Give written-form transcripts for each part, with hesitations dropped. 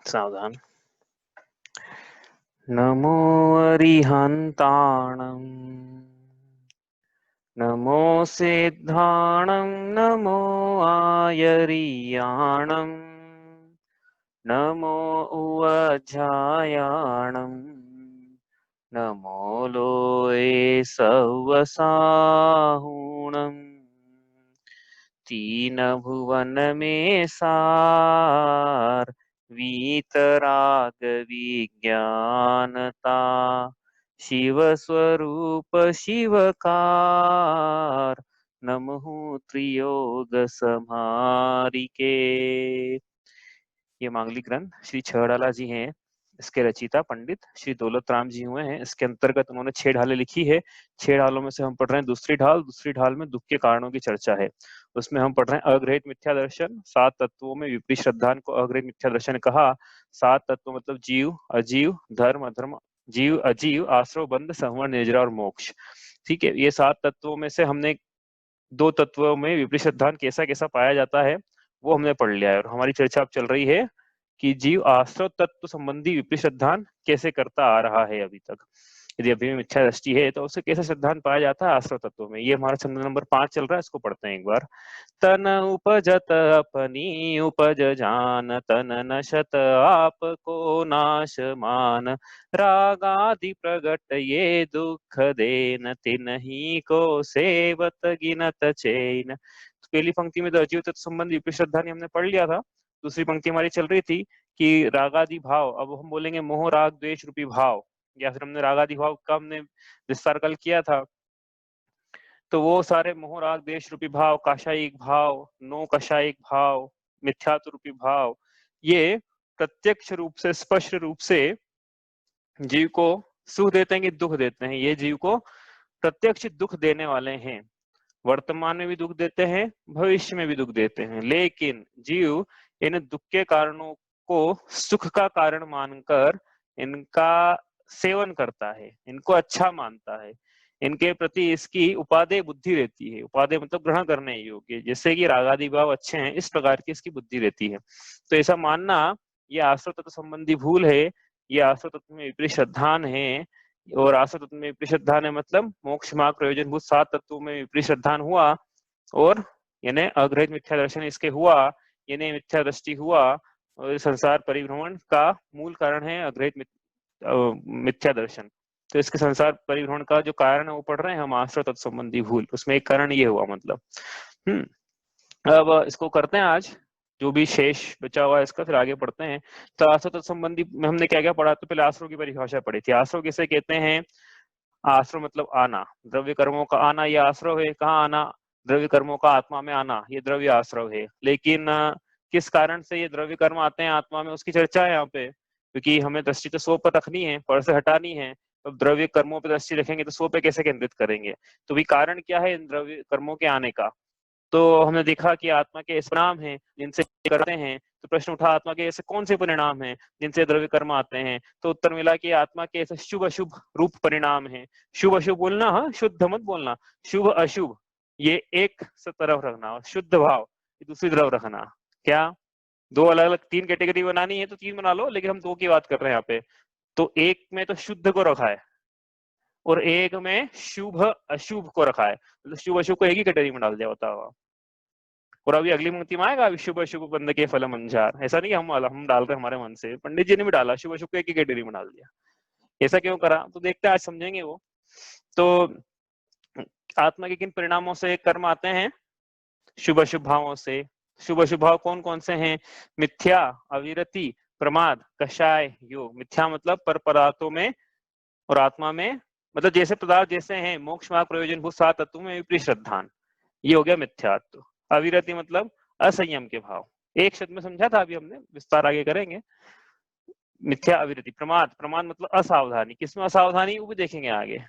सावधान। नमो अरिहन्ताणं नमो सिद्धाणं नमो आयर्याणं नमो उवज्झायाणं नमो लोये सवसाहुणम् तीन भुवन में सार वीतराग विज्ञानता शिव स्वरूप शिवकार नमः त्रियोग समारिके। ये मांगलिक ग्रंथ श्री छहड़ाला जी हैं, इसके रचयिता पंडित श्री दौलत राम जी हुए हैं। इसके अंतर्गत उन्होंने 6 ढालें लिखी है। 6 ढालों में से हम पढ़ रहे हैं दूसरी ढाल। दूसरी ढाल में दुख के कारणों की चर्चा है। उसमें हम पढ़ रहे हैं अग्रहित मिथ्या दर्शन। 7 तत्वों में विपरीत श्रद्धान को अग्रहित मिथ्या दर्शन कहा। 7 तत्व मतलब जीव, अजीव, धर्म, अधर्म, जीव, अजीव, आश्रव, बंध, संवर, निर्जरा और मोक्ष। ठीक है, ये 7 तत्वों में से हमने 2 तत्वों में विपरीत श्रद्धान कैसा कैसा पाया जाता है वो हमने पढ़ लिया है। और हमारी चर्चा अब चल रही है कि जीव आश्रव तत्व संबंधी विपरीत श्रद्धान कैसे करता आ रहा है अभी तक। यदि अभी में इच्छा दृष्टि है तो उसे कैसे श्रद्धान पाया जाता है आश्रव तत्वों में। ये हमारा छंद नंबर 5 चल रहा है, इसको पढ़ते हैं एक बार। तन उपजत अपनी उपज जान तन नशत आपको नाश मान राग आदि प्रगट ये दुख देन तिन्हीं को सेवत गिनत चैन। तो पहली पंक्ति में तो अजीव तत्व संबंधी विपरीत श्रद्धानी हमने पढ़ लिया था। दूसरी पंक्ति हमारी चल रही थी कि रागादि भाव, अब हम बोलेंगे मोह राग द्वेष रूपी भाव, या फिर हमने रागादि भाव का हमने विस्तार कल किया था। तो वो सारे मोह राग द्वेष रूपी भाव, काशायिक भाव, नो कशायिक भाव, मिथ्यात्व रूपी भाव, ये प्रत्यक्ष रूप से स्पष्ट रूप से जीव को सुख देते हैं कि दुख देते हैं। ये जीव को प्रत्यक्ष दुख देने वाले हैं। वर्तमान में भी दुख देते हैं, भविष्य में भी दुख देते हैं। लेकिन जीव इन दुख के कारणों को सुख का कारण मानकर इनका सेवन करता है, इनको अच्छा मानता है, इनके प्रति इसकी उपादेय बुद्धि रहती है। उपादेय मतलब ग्रहण करने योग्य, जैसे कि रागादि भाव अच्छे हैं इस प्रकार की इसकी बुद्धि रहती है। तो ऐसा मानना ये आश्रव तत्व संबंधी भूल है। ये आश्रव तत्व में विपरीत श्रद्धान है। और आश्रव तत्व में विपरीत श्रद्धान है मतलब मोक्ष मार्ग प्रयोजन भूत 7 तत्वों में विपरीत श्रद्धान हुआ और यानी अग्रहित मिथ्या दर्शन इसके हुआ, यानी मिथ्या दृष्टि हुआ। और संसार परिभ्रमण का मूल कारण है अग्रहित मिथ्या दर्शन। तो इसके संसार परिभ्रमण का जो कारण है वो पढ़ रहे हैं हम, आश्रव तत्व संबंधी भूल। उसमें एक कारण ये हुआ मतलब। अब इसको करते हैं आज, जो भी शेष बचा हुआ है इसका, फिर आगे पढ़ते हैं। तो आश्रव तत्व संबंधी में हमने क्या क्या पढ़ा। तो पहले आश्रव की परिभाषा पढ़ी थी। आश्रव किसे कहते हैं? आश्रव मतलब आना, द्रव्य कर्मों का आना, ये आश्रव है। कहाँ आना? द्रव्य कर्मों का आत्मा में आना, ये द्रव्य आश्रव है। लेकिन किस कारण से ये द्रव्य कर्म आते हैं आत्मा में, उसकी चर्चा है यहाँ पे। क्योंकि हमें दृष्टि तो स्व पर रखनी है, पर से हटानी है। तो द्रव्य कर्मों पर दृष्टि रखेंगे तो स्व पे कैसे केंद्रित करेंगे? तो भी कारण क्या है इन द्रव्य कर्मों के आने का? तो हमने देखा कि आत्मा के ऐसे परिणाम हैं जिनसे करते हैं। तो प्रश्न उठा आत्मा के ऐसे कौन से परिणाम हैं जिनसे द्रव्य कर्म आते हैं? तो उत्तर मिला कि आत्मा के ऐसे शुभ अशुभ रूप परिणाम हैं। शुभ अशुभ बोलना, हाँ, शुद्ध मत बोलना। शुभ अशुभ ये एक तरफ रखना और शुद्ध भाव ये दूसरी तरफ रखना। क्या दो अलग अलग 3 कैटेगरी बनानी है तो 3 बना लो, लेकिन हम 2 की बात कर रहे हैं यहाँ पे। तो एक में तो शुद्ध को रखा है और एक में शुभ अशुभ को रखा है। तो शुभ अशुभ को एक ही कैटेगरी में डाल दिया होता है। और अभी अगली पंक्ति में आएगा शुभ अशुभ बंद के फल मंजार। ऐसा नहीं हम डाल रहे हमारे मन से, पंडित जी ने भी डाला, शुभ अशुभ को एक ही कैटेगरी में डाल दिया। ऐसा क्यों करा तो देखते हैं, आज समझेंगे वो। तो आत्मा के किन परिणामों से कर्म आते हैं? शुभ अशुभ भावों से। शुभ अशुभ भाव कौन कौन से हैं? मिथ्या, अविरति, प्रमाद, कषाय, योग। मिथ्या मतलब पर पदार्थों में और आत्मा में, मतलब जैसे पदार्थ जैसे हैं मोक्ष मार्ग प्रयोजन भूत 7 तत्वों में विपरीत श्रद्धान, ये हो गया मिथ्यात्व। अविरति मतलब असंयम के भाव। एक शब्द में समझा था, अभी हमने विस्तार आगे करेंगे। मिथ्या, अविरति। प्रमाद, प्रमाद मतलब असावधानी। किसमें असावधानी वो भी देखेंगे आगे।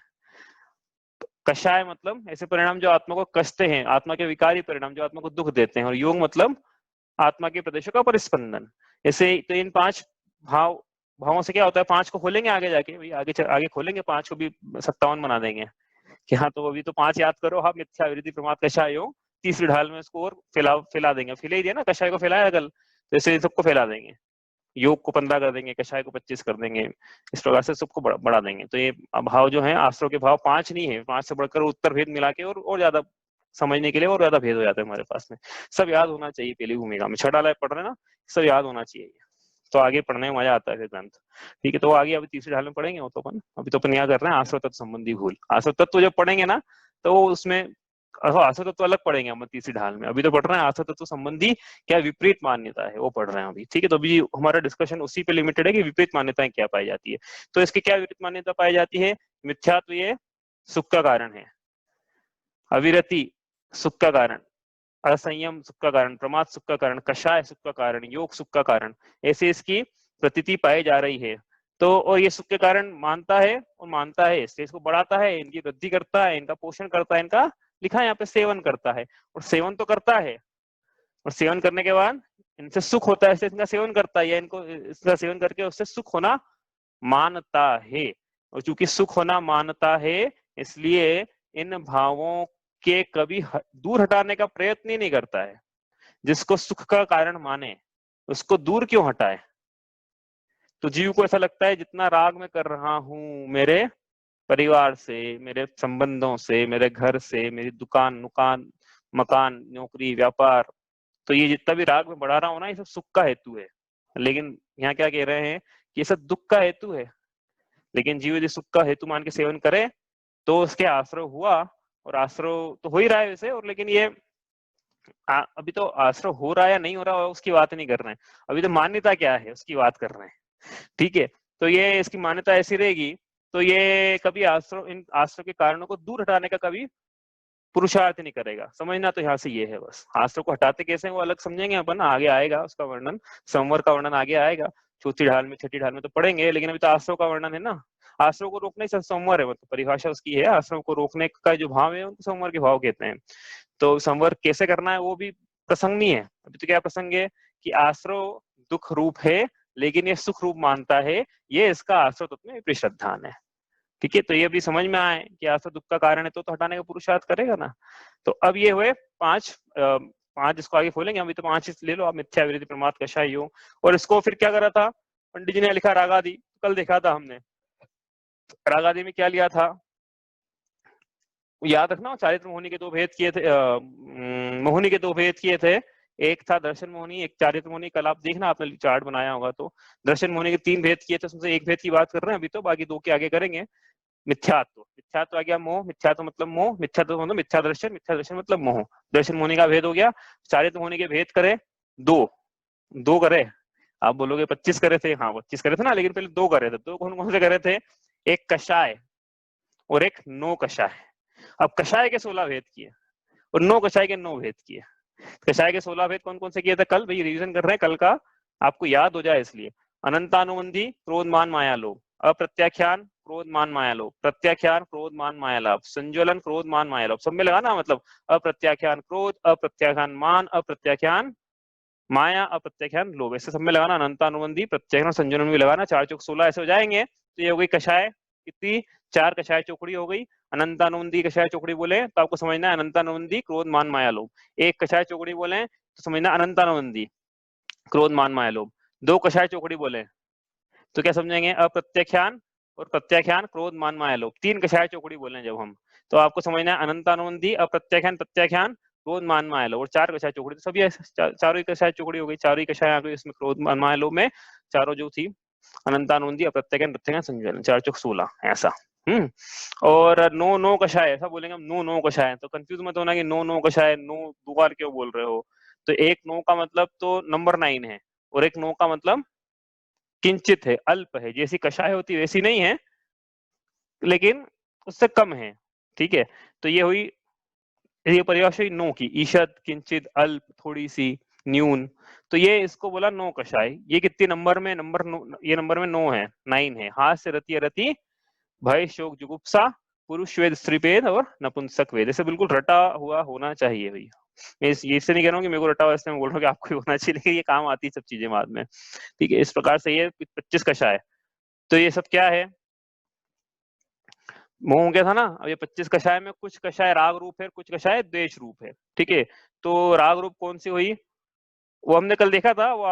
कषाय मतलब ऐसे परिणाम जो आत्मा को कसते हैं, आत्मा के विकारी परिणाम जो आत्मा को दुख देते हैं। और योग मतलब आत्मा के प्रदेशों का परिस्पंदन। ऐसे तो इन 5 भावों से क्या होता है? 5 को खोलेंगे आगे जाके, भाई आगे खोलेंगे 5 को भी 57 बना देंगे कि हाँ। तो अभी तो 5 याद करो, हाँ, मिथ्या, अविरति, प्रमाद, कषाय, योग। तीसरी ढाल में इसको और फैला देंगे। फैला ही दिया ना, कषाय को फैलाया कल, तो ऐसे सबको फैला देंगे। योग को 15 कर देंगे, कषाय को 25 कर देंगे, इस प्रकार से सबको बढ़ा देंगे। तो ये भाव जो है आश्रव के भाव 5 नहीं है, 5 से बढ़कर उत्तर भेद मिला के और ज्यादा समझने के लिए और ज्यादा भेद हो जाता है हमारे पास में। सब याद होना चाहिए पहली भूमिका में, छठा लाइफ पढ़ रहे हैं ना, सब याद होना चाहिए, तो आगे पढ़ने में मजा आता है ग्रंथ। ठीक है, तो आगे अभी तीसरी ढाल में पढ़ेंगे वो तो अपन, अभी तो अपन यहाँ कर रहे हैं आश्रव तत्व संबंधी भूल। आश्रव तत्व जब पढ़ेंगे ना तो उसमें आश्रव तत्व अलग पढ़ेंगे हम तीसरी ढाल में, अभी तो पढ़ रहे हैं आश्रव तत्व संबंधी क्या विपरीत मान्यता है वो पढ़ रहे हैं अभी। ठीक है, तो अभी हमारा डिस्कशन उसी पे लिमिटेड है कि विपरीत मान्यताएं क्या पाई जाती है। तो इसकी क्या विपरीत मान्यता पाई जाती है? मिथ्यात्व ये सुख का कारण है, अविरति सुख का कारण, असंयम सुख का कारण, प्रमाद सुख का कारण, कषाय सुख का कारण, योग सुख का कारण, ऐसे इसकी प्रतीति पाई जा रही है। तो और ये सुख के कारण मानता है और मानता है, इसलिए इसको बढ़ाता है, इनकी वृद्धि करता है, इनका पोषण करता है, इनका लिखा है यहाँ पे सेवन करता है, और सेवन तो करता है, और सेवन करने के बाद इनसे सुख होता है, इसलिए इनका सेवन करता है, या इनको इसका सेवन करके उससे सुख होना मानता है। और चूंकि सुख होना मानता है इसलिए इन भावों के कभी दूर हटाने का प्रयत्न ही नहीं करता है। जिसको सुख का कारण माने उसको दूर क्यों हटाए? तो जीव को ऐसा लगता है जितना राग में कर रहा हूं मेरे परिवार से, मेरे संबंधों से, मेरे घर से, मेरी दुकान नुकान मकान नौकरी व्यापार, तो ये जितना भी राग में बढ़ा रहा हूं ना, ये सब सुख का हेतु है। लेकिन यहाँ क्या कह रहे हैं कि ये सब दुख का हेतु है। लेकिन जीव यदि सुख का हेतु मान के सेवन करे तो उसके आश्रय हुआ, और आश्रय तो हो ही रहा है वैसे, और लेकिन ये अभी तो आश्रय हो रहा है या नहीं हो रहा है उसकी बात नहीं कर रहे हैं, अभी तो मान्यता क्या है उसकी बात कर रहे हैं। ठीक है, तो ये इसकी मान्यता ऐसी रहेगी, तो ये कभी आश्रय, इन आश्रय के कारणों को दूर हटाने का कभी पुरुषार्थ नहीं करेगा। समझना तो यहाँ से ये है बस, आश्रय को हटाते कैसे वो अलग समझेंगे अपन, आगे आएगा उसका वर्णन, संवर का वर्णन आगे आएगा, चौथी ढाल में छठी ढाल में तो पढ़ेंगे, लेकिन अभी तो आश्रय का वर्णन है ना। आश्रय को रोकने से संवर है, मतलब परिभाषा उसकी है, आश्रय को रोकने का जो भाव है उनको संवर के भाव कहते हैं। तो संवर कैसे करना है वो भी प्रसंग नहीं है। अभी तो क्या प्रसंग है कि आश्रय दुख रूप है लेकिन ये सुख रूप मानता है, ये इसका आश्रय तत्व में विपरीत श्रद्धान है। ठीक है, तो ये भी समझ में आए कि आश्रय दुख का कारण है तो हटाने का पुरुषार्थ करेगा ना। तो अब ये हुए पांच, पांच इसको आगे खोलेंगे, अभी तो 5 ले लो आप, मिथ्या विरोधी प्रमाद कषाय योग। और इसको फिर क्या करा था पंडित जी ने, लिखा रागादि, कल देखा था हमने। रागादि में क्या लिया था याद रखना, चारित्र मोहिनी के दो भेद किए थे, मोहिनी के दो भेद किए थे, एक था दर्शन मोहिनी, एक चारित्र मोहिनी। कल आप देखना आपने चार्ट बनाया होगा तो दर्शन मोहिनी के 3 भेद किए थे, उसमें से एक भेद की बात कर रहे हैं अभी, तो बाकी 2 के आगे करेंगे। मिथ्यात्व, मिथ्यात्व आ गया मोह, मिथ्यात्व मतलब मोह, मिथ्यात्व मतलब मिथ्या दर्शन मतलब मोह। दर्शन मोहिनी का भेद हो गया। चारित्र मोहिनी के भेद करे 2 करे, आप बोलोगे 25 करे थे, हाँ 25 करे थे ना, लेकिन पहले 2 करे थे। 2 कौन कौन से करे थे? एक कषाय और एक नो कषाय। अब कषाय के 16 भेद किए और 9 कषाय के 9 भेद किए। कषाय के 16 भेद कौन कौन से किए थे कल, भाई रिवीजन कर रहे हैं कल का, आपको याद हो जाए इसलिए। अनंतानुबंधी क्रोध मान माया लोभ, अप्रत्याख्यान क्रोध मान माया लोभ, प्रत्याख्यान क्रोध मान माया लाभ, संज्वलन क्रोध मान माया लोभ, सब में लगाना, मतलब अप्रत्याख्यान क्रोध, अप्रत्याख्यान मान, अप्रत्याख्यान माया, अप्रत्याख्यान लोभ, ऐसे सब में लगाना। अनंतानुबंधी प्रत्याख्यान संज्वलन भी लगाना, 4 चौक 16 ऐसे हो जाएंगे। तो ये हो गई कषाय, कितनी 4 कषाय चौकड़ी हो गई। अनंतानुबंधी कषाय चौकड़ी बोले तो आपको समझना है अनंतानुबंधी क्रोध मान माया लोभ। एक कषाय चौकड़ी बोले तो समझना अनंतानुबंधी क्रोध मान माया लोभ। 2 कषाय चौकड़ी बोले तो क्या समझेंगे? अप्रत्याख्यान और प्रत्याख्यान क्रोध मान माया लोभ। 3 कषाय चौकड़ी बोले जब हम, तो आपको समझना है अनंतानुबंधी अप्रत्याख्यान प्रत्याख्यान क्रोध मान माया लोभ। और 4 कषाय चौकड़ी, तो सभी चारों ही कषाय चौकड़ी हो गई, चारों ही कषाय आ गई इसमें क्रोध मान माया लोभ में, चारों जो थी अनंतानुबंधी अप्रत्याख्यान प्रत्याख्यान संज्वलन, 4 चौक 16 ऐसा। और नो नो कषाय ऐसा बोलेंगे हम, नो नो कषाय, तो कंफ्यूज मत होना कि नो नो कषाय, नो 2 बार क्यों बोल रहे हो। तो एक नो का मतलब तो नंबर 9 है, और एक नो का मतलब किंचित है, अल्प है, जैसी कषाय होती वैसी नहीं है लेकिन उससे कम है। ठीक है, तो ये हुई, ये परिभाषा हुई नो की, ईषद किंचित अल्प थोड़ी सी न्यून। तो ये इसको बोला नो कषाय। ये कितनी नंबर में? नंबर ये नंबर में 9 है, 9 है। हास्य रति रति भय शोक जुगुप्सा पुरुष वेद स्त्री वेद और नपुंसक वेद, ऐसे बिल्कुल रटा हुआ होना चाहिए भैया। मैं इससे नहीं कह रहा हूँ कि मेरे को रटा हुआ, इसलिए मैं बोल रहा हूँ कि आपको होना चाहिए, लेकिन ये काम आती है सब चीजें बाद में। ठीक है, इस प्रकार से ये 25 कषाय। तो ये सब क्या है? मोह हो गया था ना। अब ये 25 कषाय में कुछ कषाय राग रूप है, कुछ कषाय द्वेष रूप है। ठीक है, तो राग रूप कौन सी हुई वो हमने कल देखा था, वो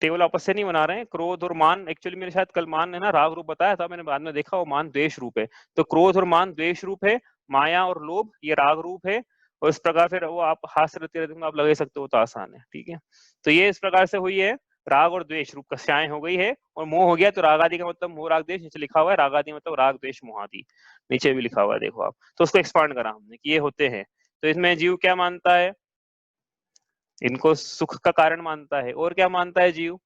टेबल आपस से नहीं बना रहे हैं। क्रोध और मान, एक्चुअली मेरे शायद कल मान है ना राग रूप बताया था, मैंने बाद में देखा वो मान द्वेष रूप है। तो क्रोध और मान द्वेष रूप है, माया और लोभ ये राग रूप है, और इस प्रकार फिर वो आप हास्य रति आप लगा सकते हो, तो आसान है। ठीक है, तो ये इस प्रकार से हुई है, राग और द्वेष रूप कक्षाएं हो गई है, और मोह हो गया। तो राग आदि का मतलब मोह राग द्वेष, नीचे लिखा हुआ है राग आदि मतलब राग द्वेष मोह आदि, नीचे भी लिखा हुआ है देखो आप। तो उसको एक्सपांड करा हमने कि ये होते हैं। तो इसमें जीव क्या मानता है, इनको सुख का कारण मानता है। और क्या मानता है जीव,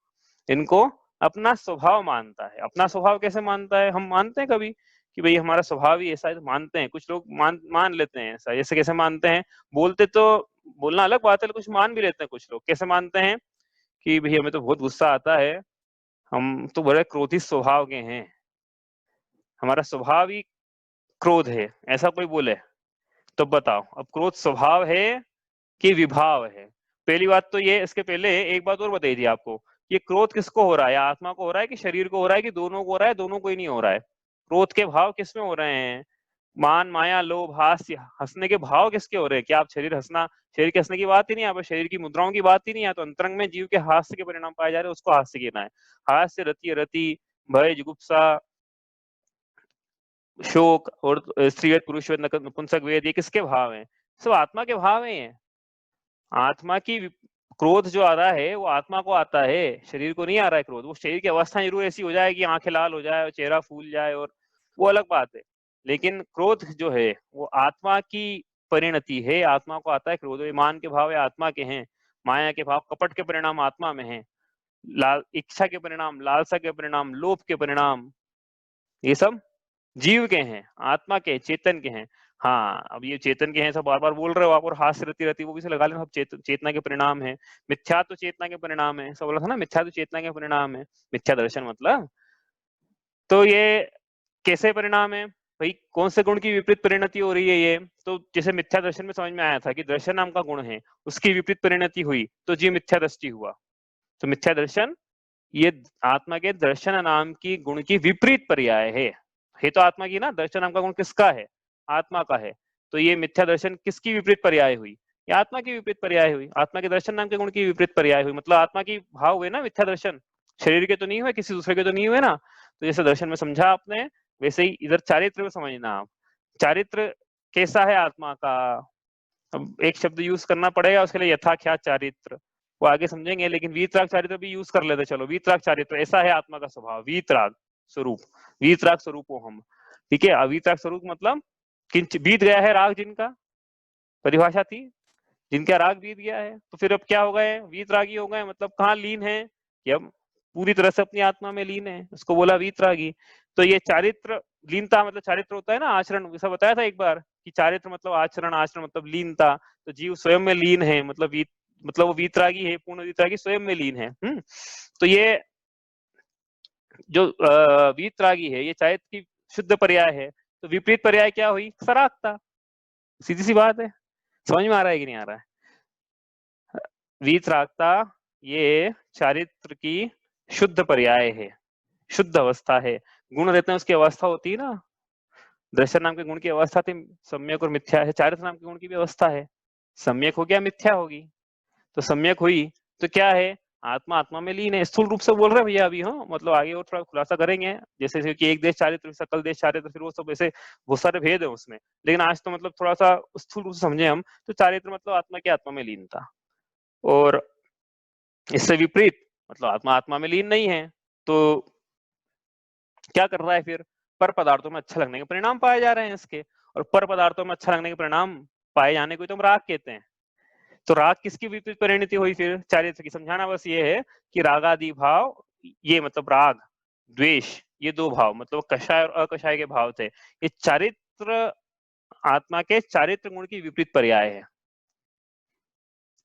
इनको अपना स्वभाव मानता है। अपना स्वभाव कैसे मानता है, हम मानते हैं कभी कि भाई हमारा स्वभाव ही ऐसा है, तो मानते हैं, कुछ लोग मान लेते हैं ऐसा। जैसे कैसे मानते हैं, बोलते तो बोलना अलग बात है, कुछ मान भी लेते हैं कुछ लोग। कैसे मानते हैं कि भाई हमें तो बहुत गुस्सा आता है, हम तो बड़े क्रोधी स्वभाव के हैं, हमारा स्वभाव ही क्रोध है, ऐसा कोई बोले तो बताओ अब क्रोध स्वभाव है कि विभाव है। पहली बात तो ये, इसके पहले एक बात और बताई थी आपको, ये क्रोध किसको हो रहा है, आत्मा को हो रहा है कि शरीर को हो रहा है कि दोनों को हो रहा है, दोनों को ही नहीं हो रहा है। क्रोध के भाव किसमें हो रहे हैं, मान माया लोभ हास्य, हंसने के भाव किसके हो रहे हैं, क्या आप शरीर हंसना, शरीर के हंसने की बात ही नहीं है, शरीर की मुद्राओं की बात ही नहीं है, तो अंतरंग में जीव के हास्य के परिणाम पाए जा रहे हैं, उसको हास्य कहना है। हास्य रति रति भय जुगुप्सा शोक और स्त्रीवेद पुरुषवेद नपुंसक वेद, ये किसके भाव हैं, सब आत्मा के भाव हैं। आत्मा की क्रोध जो आ रहा है वो आत्मा को आता है, शरीर को नहीं आ रहा है क्रोध। वो शरीर की अवस्था जरूर ऐसी हो जाए कि आंखें लाल हो जाए और चेहरा फूल जाए, और वो अलग बात है। लेकिन क्रोध जो है वो आत्मा की परिणति है, आत्मा को आता है क्रोध। ईमान के भाव आत्मा के हैं, माया के भाव कपट के परिणाम आत्मा में है, लाल इच्छा के परिणाम, लालसा के परिणाम, लोभ के परिणाम, ये सब जीव के हैं, आत्मा के, चेतन के हैं। हाँ, अब ये चेतन के हैं सब बार बार बोल रहे हो आप, और हास्य रति रति वो भी से लगा लेना, सब चेतना के परिणाम है। मिथ्या तो चेतना के परिणाम है, सब बोला था ना, मिथ्या तो चेतना के परिणाम है, मिथ्या दर्शन मतलब। तो ये कैसे परिणाम है भाई, कौन से गुण की विपरीत परिणति हो रही है ये, तो जैसे मिथ्या दर्शन में समझ में आया था कि दर्शन नाम का गुण है, उसकी विपरीत परिणति हुई तो जीव मिथ्या दृष्टि हुआ। तो मिथ्या दर्शन ये आत्मा के दर्शन नाम की गुण की विपरीत पर्याय है तो आत्मा की ना, दर्शन नाम का गुण किसका है, आत्मा का है। तो ये मिथ्या दर्शन किसकी विपरीत पर्याय हुई, ये आत्मा की विपरीत पर्याय हुई, आत्मा के दर्शन नाम के गुण की विपरीत पर्याय हुई। मतलब आत्मा की भाव हुए ना मिथ्या दर्शन, शरीर के तो नहीं हुए, किसी दूसरे के तो नहीं हुए ना। तो जैसे दर्शन में समझा आपने, वैसे ही इधर चारित्र में समझना आप, चारित्र कैसा है आत्मा का। अब एक शब्द यूज करना पड़ेगा उसके लिए, यथाख्यात चारित्र, वो आगे समझेंगे। लेकिन वीतराग चारित्र भी यूज कर लेते, चलो वीतराग चारित्र ऐसा है आत्मा का स्वभाव, वीतराग स्वरूप, वीतराग स्वरूप हो हम। ठीक है, अवीतराग स्वरूप मतलब किंच बीत गया है राग, जिनका परिभाषा थी, जिनका राग बीत गया है, तो फिर अब क्या हो गए, वीतरागी हो गए। मतलब कहाँ लीन है, कि अब पूरी तरह से अपनी आत्मा में लीन है, उसको बोला वीतरागी। तो ये चारित्र लीनता मतलब चारित्र होता है ना आचरण, जैसा बताया था एक बार कि चारित्र मतलब आचरण, आचरण मतलब लीनता। तो जीव स्वयं में लीन है, मतलब वो वीतरागी है, पूर्ण वीतरागी स्वयं में लीन है। तो ये जो वीतरागी है ये चारित्र की शुद्ध पर्याय है। तो विपरीत पर्याय क्या हुई, सरागता, सीधी सी बात है। समझ में आ रहा है कि नहीं आ रहा है, वीतरागता ये चारित्र की शुद्ध पर्याय है, शुद्ध अवस्था है। गुण रहते हैं उसकी अवस्था होती है ना, दर्शन नाम के गुण की अवस्था थी सम्यक और मिथ्या है, चारित्र नाम के गुण की भी अवस्था है, सम्यक हो गया मिथ्या होगी। तो सम्यक हुई तो क्या है, आत्मा आत्मा में लीन है, स्थूल रूप से बोल रहे हैं भैया अभी। हाँ, मतलब आगे और थोड़ा खुलासा करेंगे, जैसे कि एक देश चारित्र, सकल देश चारित्र, फिर वो सब ऐसे बहुत सारे भेद है उसमें। लेकिन आज तो मतलब थोड़ा सा स्थूल रूप से समझे हम, तो चारित्र मतलब आत्मा की आत्मा में लीनता। और इससे विपरीत मतलब आत्मा आत्मा में लीन नहीं है, तो क्या कर रहा है फिर, पर पदार्थों में अच्छा लगने के परिणाम पाए जा रहे हैं इसके। और पर पदार्थों में अच्छा लगने के परिणाम पाए जाने को तो हम राग कहते हैं। तो राग किसकी विपरीत परिणति हुई फिर, चारित्र की। समझाना बस ये है कि रागादि भाव, ये मतलब राग द्वेष, ये दो भाव मतलब कषाय और अकषाय के भाव थे, ये चारित्र आत्मा के चारित्र गुण की विपरीत पर्याय है।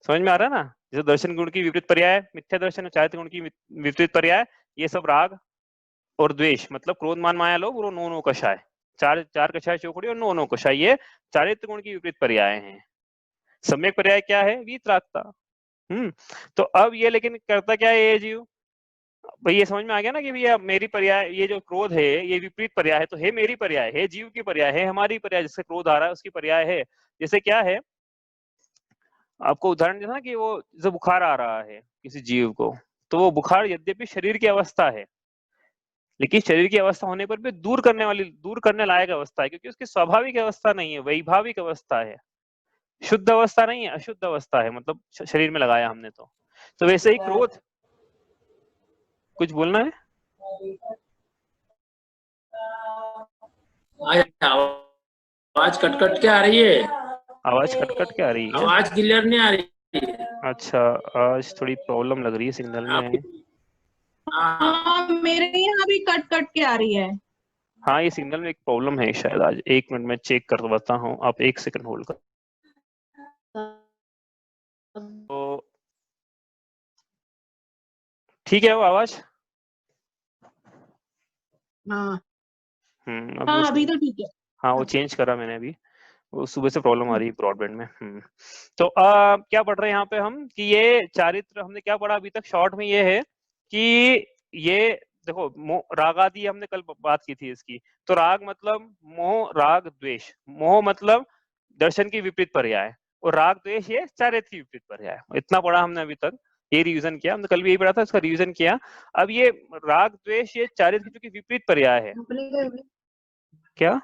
समझ में आ रहा है ना, जैसे दर्शन गुण की विपरीत पर्याय मिथ्या दर्शन, चारित्र गुण की विपरीत पर्याय ये सब राग और द्वेष, मतलब क्रोध मान माया लोभ और नो नो कषाय, चार चार कषाय चौकड़ी और नो नो कषाय, ये चारित्र गुण की विपरीत पर्याय हैं। सम्यक पर्याय क्या है, वीतरागता। तो अब ये लेकिन करता क्या है ये जीव, भाई ये समझ में आ गया ना कि भैया मेरी पर्याय, ये जो क्रोध है ये विपरीत पर्याय है, तो है मेरी पर्याय है, जीव की पर्याय है, हमारी पर्याय, जिससे क्रोध आ रहा है उसकी पर्याय है। जैसे क्या है, आपको उदाहरण देना कि वो जब बुखार आ रहा है किसी जीव को, तो वो बुखार यद्यपि शरीर की अवस्था है, लेकिन शरीर की अवस्था होने पर भी दूर करने लायक अवस्था है, क्योंकि उसकी स्वाभाविक अवस्था नहीं है, वैभाविक अवस्था है, शुद्ध अवस्था नहीं है, अशुद्ध अवस्था है, मतलब शरीर में लगाया हमने तो वैसे ही क्रोध। कुछ बोलना है? आवाज कट कट के आ रही है। आवाज कट कट के आ रही है क्या? आवाज क्लियर नहीं आ रही है। अच्छा, आज थोड़ी प्रॉब्लम लग रही है सिग्नल में। हाँ, मेरे यहाँ भी कट कट के आ रही है। हाँ, ये सिग्नल में एक प्रॉब्लम है शायद आज। 1 मिनट में चेक कर बताता हूँ, आप 1 सेकंड होल्ड कर। तो ठीक है वो आवाज? हाँ अब हाँ, अभी तो ठीक है। हाँ, वो चेंज करा मैंने अभी, वो सुबह से प्रॉब्लम आ रही है ब्रॉडबैंड में। तो क्या पढ़ रहे हैं यहाँ पे हम कि ये चारित्र हमने क्या पढ़ा अभी तक शॉर्ट में, ये है कि ये देखो राग आदि हमने कल बात की थी इसकी। तो राग मतलब मोह, राग द्वेष। मोह मतलब दर्शन की विपरीत पर्याय, और राग द्वेष ये चारित्र की विपरीत पर्याय। इतना पढ़ा हमने अभी तक, ये रिवीजन किया हमने, कल भी यही पढ़ा था, इसका रिवीजन किया। अब ये राग द्वेष ये चारित्र की विपरीत पर्याय है। क्या?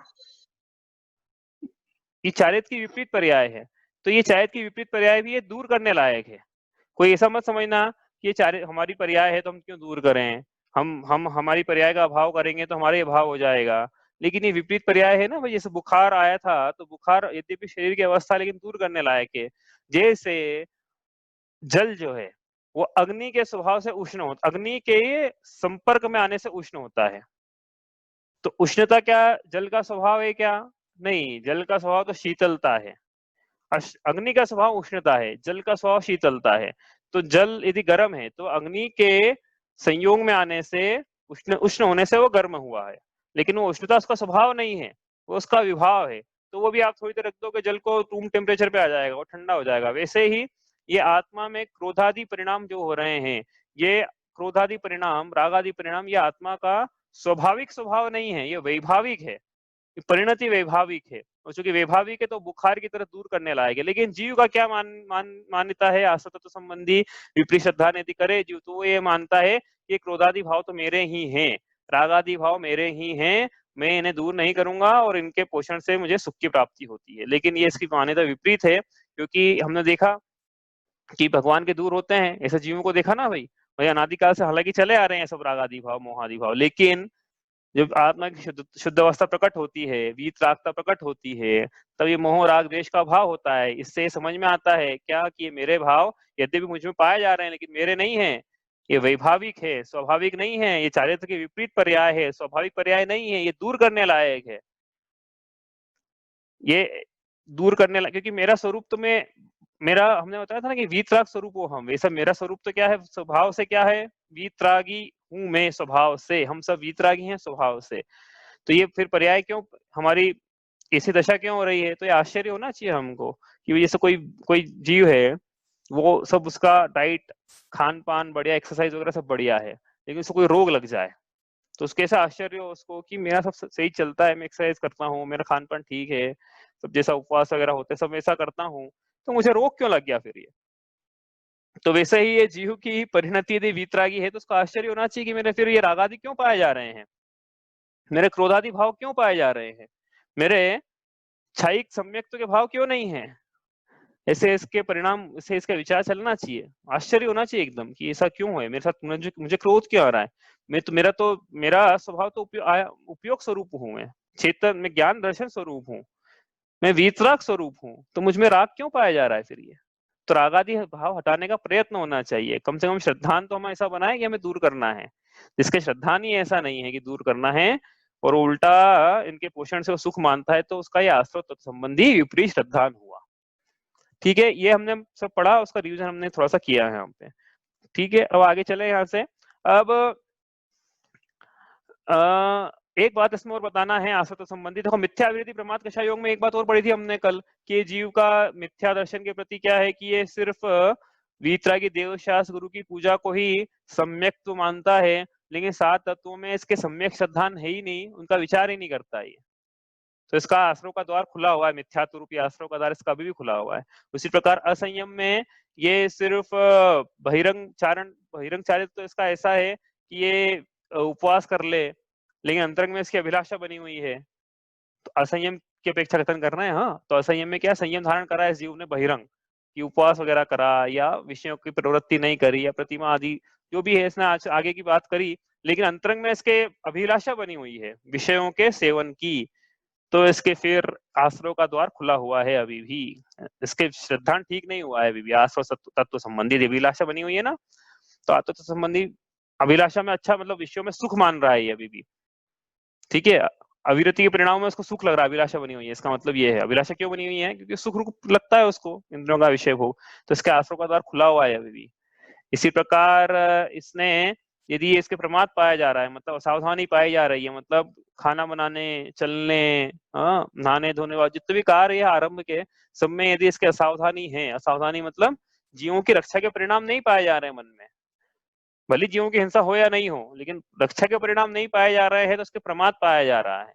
ये चारित्र की विपरीत पर्याय है, तो ये चारित्र की विपरीत पर्याय भी ये दूर करने लायक है। कोई ऐसा मत समझना कि ये चारित्र हमारी पर्याय है तो हम क्यों दूर करें, हम हमारी पर्याय का अभाव करेंगे तो हमारे अभाव हो जाएगा। लेकिन ये विपरीत पर्याय है ना भाई, जैसे बुखार आया था तो बुखार यद्यपि शरीर की अवस्था लेकिन दूर करने लायक है। जैसे जल जो है वो अग्नि के स्वभाव से उष्ण होता, अग्नि के संपर्क में आने से उष्ण होता है। तो उष्णता क्या जल का स्वभाव है क्या? नहीं, जल का स्वभाव तो शीतलता है। अग्नि का स्वभाव उष्णता है, जल का स्वभाव शीतलता है। तो जल यदि गर्म है तो अग्नि के संयोग में आने से उष्ण उष्ण होने से वो गर्म हुआ है, लेकिन वो उष्णता उसका स्वभाव नहीं है, वो उसका विभाव है। तो वो भी आप थोड़ी देर रख दो कि जल को रूम टेम्परेचर पे आ जाएगा, वो ठंडा हो जाएगा। वैसे ही ये आत्मा में क्रोधादि परिणाम जो हो रहे हैं, ये क्रोधादि परिणाम, रागादि परिणाम, ये आत्मा का स्वाभाविक स्वभाव नहीं है, ये वैभाविक है, परिणति वैभाविक है। और चूंकि वैभाविक है तो बुखार की तरह दूर करने लायक है। लेकिन जीव का क्या मान्यता है आसतत्व संबंधी विपरीत श्रद्धा यदि करे जीव, तो वो ये मानता है कि क्रोधादि भाव तो मेरे ही हैं, रागादि भाव मेरे ही हैं, मैं इन्हें दूर नहीं करूंगा और इनके पोषण से मुझे सुख की प्राप्ति होती है। लेकिन ये इसकी मान्यता विपरीत है, क्योंकि हमने देखा कि भगवान के दूर होते हैं, ऐसे जीवों को देखा ना भाई। भाई अनादिकाल से हालांकि चले आ रहे हैं सब रागादि भाव मोहादि भाव, लेकिन जब आत्मा की शुद्ध अवस्था प्रकट होती है, वीतरागता प्रकट होती है, तब ये मोह राग द्वेष का भाव होता है। इससे समझ में आता है क्या कि ये मेरे भाव यद्यपि मुझ में पाए जा रहे हैं लेकिन मेरे नहीं है, ये वैभाविक है, स्वाभाविक नहीं है, ये चारित्र के विपरीत पर्याय है, स्वाभाविक पर्याय नहीं है, ये दूर करने लायक है। ये दूर करने लायक, क्योंकि मेरा स्वरूप तो मेरा हमने बताया था ना कि वीतराग स्वरूप हो हम, वैसा मेरा स्वरूप तो क्या है, स्वभाव से क्या है, वीतरागी हूं मैं स्वभाव से, हम सब वीतरागी हैं स्वभाव से। तो ये फिर पर्याय क्यों, हमारी ऐसी दशा क्यों हो रही है? तो ये आश्चर्य होना चाहिए हमको कि जैसे कोई कोई जीव है, वो सब उसका डाइट, खान पान बढ़िया, एक्सरसाइज वगैरह सब बढ़िया है, लेकिन उसको कोई रोग लग जाए तो उसके ऐसा आश्चर्य हो उसको कि मेरा सब सही चलता है, मैं एक्सरसाइज करता हूँ, मेरा खान पान ठीक है, सब जैसा उपवास वगैरह होते सब वैसा करता हूँ, तो मुझे रोग क्यों लग गया फिर ये? तो वैसे ही ये जीव की परिणति यदि वीतरागी है तो उसको आश्चर्य होना चाहिए कि मेरे फिर ये रागादि क्यों पाए जा रहे हैं, मेरे क्रोधादि भाव क्यों पाए जा रहे हैं, मेरे क्षयिक सम्यक्त के भाव क्यों नहीं है। ऐसे इसके परिणाम से इसका विचार चलना चाहिए, आश्चर्य होना चाहिए एकदम कि ऐसा क्यों है मेरे साथ, मुझे क्रोध क्यों आ रहा है। मेरा स्वभाव तो उपयोग स्वरूप हूँ, मैं चेतन, मैं ज्ञान दर्शन स्वरूप हूँ, मैं वीतराग स्वरूप हूँ, तो मुझ में राग क्यों पाया जा रहा है फिर ये? तो रागादि भाव हटाने का प्रयत्न होना चाहिए, कम से कम श्रद्धान तो हमें ऐसा बनाए कि हमें दूर करना है। जिसके श्रद्धान ही ऐसा नहीं है कि दूर करना है और उल्टा इनके पोषण से वो सुख मानता है, तो उसका ये आश्रय तत्व संबंधी विपरीत श्रद्धान हुआ। ठीक है, ये हमने सब पढ़ा, उसका रिवीजन हमने थोड़ा सा किया है यहाँ पे। ठीक है, अब आगे चले यहाँ से। अब एक बात इसमें और बताना है आसक्त संबंधी। देखो मिथ्यावृत्ति प्रमाद कषाय योग में एक बात और पढ़ी थी हमने कल कि जीव का मिथ्या दर्शन के प्रति क्या है कि ये सिर्फ वीतरागी देवशास्त्र गुरु की पूजा को ही सम्यक तो मानता है, लेकिन 7 तत्वों में इसके सम्यक श्रद्धान है ही नहीं, उनका विचार ही नहीं करता ये। तो इसका आश्रव का द्वार खुला हुआ है, मिथ्यात्व रूपी आश्रव का द्वार इसका अभी भी खुला हुआ है। उसी प्रकार असंयम में ये सिर्फ बहिरंग चारित तो इसका ऐसा है कि ये उपवास कर ले, लेकिन अंतरंग में इसकी अभिलाषा बनी हुई है। तो असंयम की अपेक्षा कथन करना है। हाँ, तो असंयम में क्या संयम धारण करा है इस जीव ने बहिरंग, कि उपवास वगैरह करा या विषयों की प्रवृत्ति नहीं करी या प्रतिमा आदि जो भी है इसने आज आगे की बात करी, लेकिन अंतरंग में इसके अभिलाषा बनी हुई है विषयों के सेवन की, तो इसके फिर आश्रव का द्वार खुला हुआ है अभी भी। इसके श्रद्धांत ठीक नहीं हुआ है अभी भी। आश्रव तत्व संबंधी अभिलाषा बनी हुई है ना, तो आत्म संबंधी अभिलाषा में अच्छा मतलब विषयों में सुख मान रहा है ये अभी भी। ठीक है, अविरति के परिणाम में उसको सुख लग रहा है, अभिलाषा बनी हुई है। इसका मतलब ये है, अभिलाषा क्यों बनी हुई है? क्योंकि सुख लगता है उसको, इंद्रियों का विषय हो, तो इसके आश्रव का द्वार खुला हुआ है अभी भी। इसी प्रकार इसने यदि इसके प्रमाद पाया जा रहा है, मतलब असावधानी पाई जा रही है, मतलब खाना बनाने, चलने, नहाने धोने वाले जितने भी कार्य है आरंभ के सब में यदि इसके असावधानी है, असावधानी मतलब जीवों की रक्षा के परिणाम नहीं पाए जा रहे हैं मन में, भले जीवों की हिंसा हो या नहीं हो, लेकिन रक्षा के परिणाम नहीं पाए जा रहे हैं, तो उसके प्रमाद पाया जा रहा है।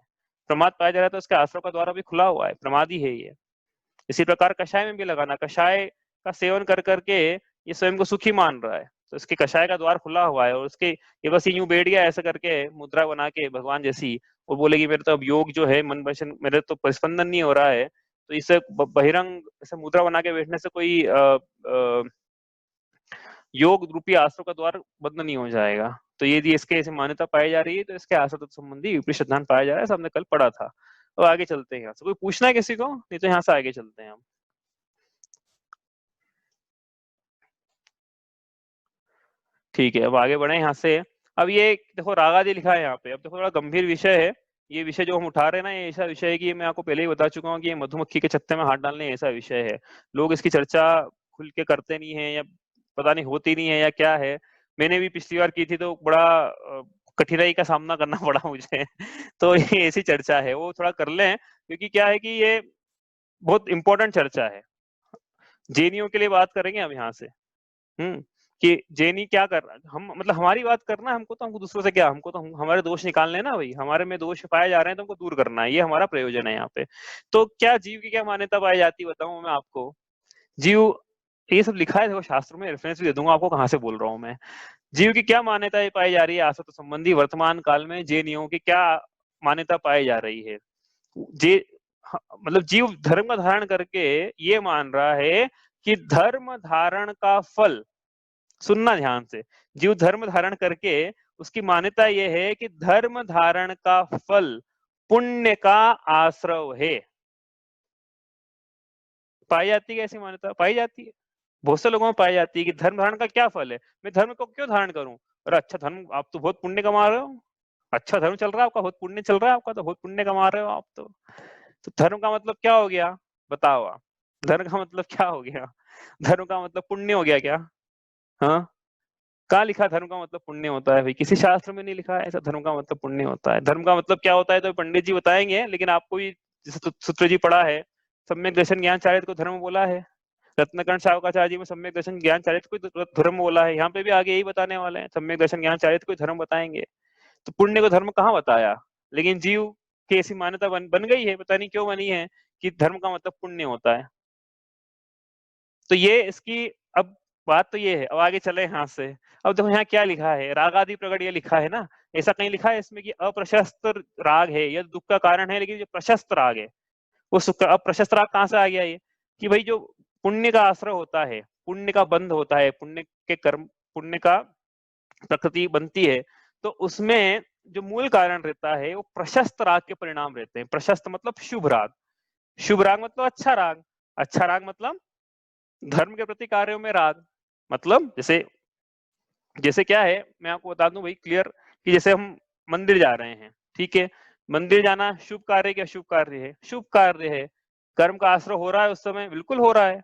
प्रमाद पाया जा रहा है तो उसके आश्रव का द्वार भी खुला हुआ है, प्रमादी है ये। इसी प्रकार कषाय में भी लगाना, कषाय का सेवन कर करके ये स्वयं को सुखी मान रहा है, तो इसके कषाय का द्वार खुला हुआ है। और उसके ये बस यूं बैठ गया ऐसा करके मुद्रा बना के भगवान जैसी, वो बोलेगी मेरे तो अब योग जो है मन वचन मेरे तो परिस्पंदन नहीं हो रहा है, तो इसे बहिरंग ऐसे मुद्रा बना के बैठने से कोई योग रूपी आश्रव का द्वार बंद नहीं हो जाएगा। तो यदि इसके ऐसी मान्यता पाई जा रही है तो इसके आश्रव संबंधी विपरीत सिद्धांत पाया जा रहा है, हमने कल पढ़ा था। तो आगे चलते हैं यहाँ से। कोई पूछना है किसी को? नहीं तो यहाँ से आगे चलते हैं हम। ठीक है, अब आगे बढ़े यहाँ से। अब ये देखो रागादि लिखा है यहाँ पे। अब देखो थोड़ा गंभीर विषय है ये विषय जो हम उठा रहे हैं ना, ये ऐसा विषय है कि मैं आपको पहले ही बता चुका हूँ कि ये मधुमक्खी के छत्ते में हाथ डालने ऐसा विषय है। लोग इसकी चर्चा खुल के करते नहीं है, या पता नहीं होती नहीं है या क्या है। मैंने भी पिछली बार की थी तो बड़ा कठिनाई का सामना करना पड़ा मुझे तो ये ऐसी चर्चा है, वो थोड़ा कर लें, क्योंकि क्या है कि ये बहुत इंपॉर्टेंट चर्चा है। जैनियों के लिए बात करेंगे हम यहाँ से। कि जैनी क्या कर रहा है, हम मतलब हमारी बात करना है हमको, तो हमको दूसरों से क्या, हमको तो हमारे दोष निकालने ना भाई, हमारे में दोष पाए जा रहे हैं तो हमको दूर करना है, ये हमारा प्रयोजन है यहाँ पे। तो क्या जीव की क्या मान्यता पाई जाती है बताऊं मैं आपको। जीव, ये सब लिखा है देखो शास्त्र में, रेफरेंस भी दे दूंगा आपको कहाँ से बोल रहा हूँ मैं। जीव की क्या मान्यता पाई जा रही है आसक्त संबंधी वर्तमान काल में, जैनियों की क्या मान्यता पाई जा रही है। मतलब जीव धर्म का धारण करके ये मान रहा है कि धर्म धारण का फल, सुनना ध्यान से, जीव धर्म धारण करके उसकी मान्यता यह है कि धर्म धारण का फल पुण्य का आश्रव है। पाई जाती है ऐसी मान्यता? पाई जाती है, बहुत से लोगों में पाई जाती है कि धर्म धारण का क्या फल है, मैं धर्म को क्यों धारण करूं? अरे अच्छा धर्म, आप तो बहुत पुण्य कमा रहे हो, अच्छा धर्म चल रहा है आपका, बहुत पुण्य चल रहा है आपका, तो बहुत पुण्य कमा रहे हो आप तो धर्म का मतलब क्या हो गया बताओ आप? धर्म का मतलब क्या हो गया? धर्म का मतलब पुण्य हो गया क्या? हाँ, कहाँ लिखा धर्म का मतलब पुण्य होता है भाई? किसी शास्त्र में नहीं लिखा है ऐसा धर्म का मतलब पुण्य होता है। धर्म का मतलब क्या होता है तो पंडित जी बताएंगे, लेकिन आपको भी जैसे सूत्र जी पढ़ा है, सम्यक दर्शन ज्ञान चारित्र को धर्म बोला है, रत्नकर्ण सावकाचार्य जी में सम्यक दर्शन ज्ञान चारित्र को धर्म बोला है, यहाँ पे भी आगे यही बताने वाले हैं, सम्यक दर्शन ज्ञान चारित्र को धर्म बताएंगे। तो पुण्य को धर्म कहाँ बताया? लेकिन जीव की ऐसी मान्यता बन गई है, पता नहीं क्यों बनी है, कि धर्म का मतलब पुण्य होता है। तो ये इसकी अब बात तो ये है। अब आगे चले यहाँ से। अब देखो यहाँ क्या लिखा है, राग आदि प्रगट ये लिखा है ना, ऐसा कहीं लिखा है इसमें कि अप्रशस्त राग है, यह दुख का कारण है, लेकिन जो प्रशस्त राग है वो सुख का। अब प्रशस्त राग कहाँ से आ गया ये? कि भाई जो पुण्य का आश्रय होता है, पुण्य का बंध होता है, पुण्य के कर्म, पुण्य का प्रकृति बनती है, तो उसमें जो मूल कारण रहता है वो प्रशस्त राग के परिणाम रहते हैं। प्रशस्त मतलब शुभ राग, शुभ राग मतलब अच्छा राग, अच्छा राग मतलब धर्म के प्रति कार्यों में राग। मतलब जैसे क्या है मैं आपको बता दूं भाई क्लियर, कि जैसे हम मंदिर जा रहे हैं, ठीक है, मंदिर जाना शुभ कार्य क्या शुभ कार्य है? शुभ कार्य है। कर्म का आश्रय हो रहा है उस समय, बिल्कुल हो रहा है।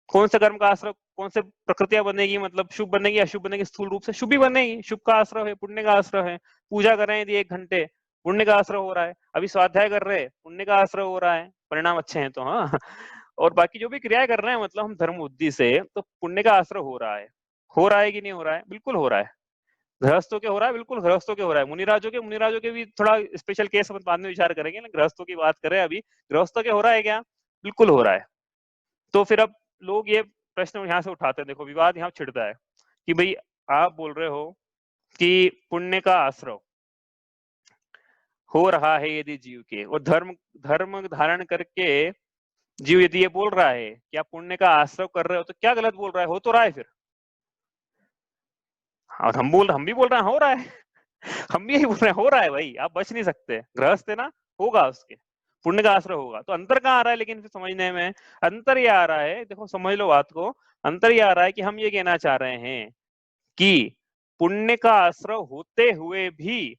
कौन से कर्म का आश्रय, कौन से प्रकृतियां बनेगी, मतलब शुभ बनेगी अशुभ बनेगी? स्थूल रूप से शुभ ही बनेगी, शुभ का आश्रय है, पुण्य का आश्रय है। पूजा कर रहे हैं यदि 1 घंटे, पुण्य का आश्रय हो रहा है। अभी स्वाध्याय कर रहे हैं, पुण्य का आश्रय हो रहा है, परिणाम अच्छे हैं तो। हाँ, और बाकी जो भी क्रियाएं कर रहे हैं मतलब हम धर्म बुद्धि से, तो पुण्य का आश्रय हो रहा है। हो रहा है कि नहीं हो रहा है? बिल्कुल हो रहा है। गृहस्थों के हो रहा है, बिल्कुल गृहस्थों के हो रहा है। मुनिराजों के भी थोड़ा स्पेशल केस अपन बाद में विचार करेंगे, लेकिन गृहस्थों की बात करें अभी। गृहस्थों के हो रहा है क्या? बिल्कुल हो रहा है। तो फिर अब लोग ये प्रश्न यहाँ से उठाते हैं, देखो विवाद यहाँ छिड़ता है कि भाई आप बोल रहे हो कि पुण्य का आश्रव हो रहा है यदि जीव के, और धर्म धारण करके जीव यदि ये बोल रहा है कि आप पुण्य का आश्रव कर रहे हो, तो क्या गलत बोल रहा है? हो तो रहा है फिर। और हम भी बोल रहे हैं हो रहा है। हम भी यही बोल रहे हैं हो रहा है भाई, आप बच नहीं सकते। गृहस्थ है ना, होगा उसके, पुण्य का आश्रय होगा। तो अंतर कहाँ आ रहा है लेकिन फिर समझने में? अंतर ये आ रहा है, देखो समझ लो बात को, अंतर ये आ रहा है कि हम ये कहना चाह रहे हैं कि पुण्य का आश्रय होते हुए भी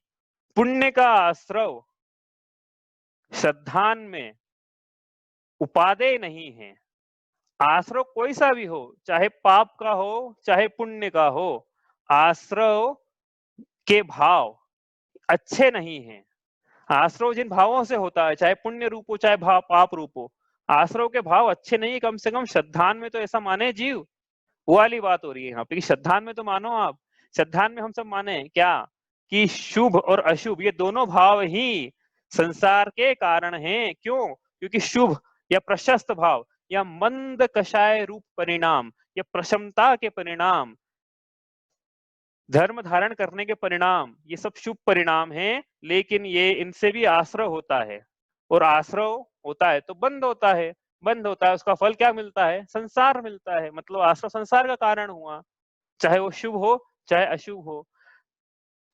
पुण्य का आश्रय श्रद्धान में उपादेय नहीं है। आश्रय कोई सा भी हो, चाहे पाप का हो चाहे पुण्य का हो, आश्रय के भाव अच्छे नहीं हैं। आश्रय जिन भावों से होता है, चाहे पुण्य रूप हो चाहे भाव पाप रूप हो, आश्रय के भाव अच्छे नहीं, कम से कम श्रद्धान में तो ऐसा माने जीव। वो वाली बात हो रही है यहाँ पे कि श्रद्धान में तो मानो आप, श्रद्धान में हम सब माने क्या कि शुभ और अशुभ ये दोनों भाव ही संसार के कारण हैं। क्यों? क्योंकि शुभ या प्रशस्त भाव या मंद कषाय रूप परिणाम या प्रशमता के परिणाम, धर्म धारण करने के परिणाम, ये सब शुभ परिणाम हैं। लेकिन ये इनसे भी आश्रय होता है, और आश्रय होता है तो बंद होता है, बंद होता है उसका फल क्या मिलता है? संसार मिलता है। मतलब आश्रय संसार का कारण हुआ, चाहे वो शुभ हो चाहे अशुभ हो।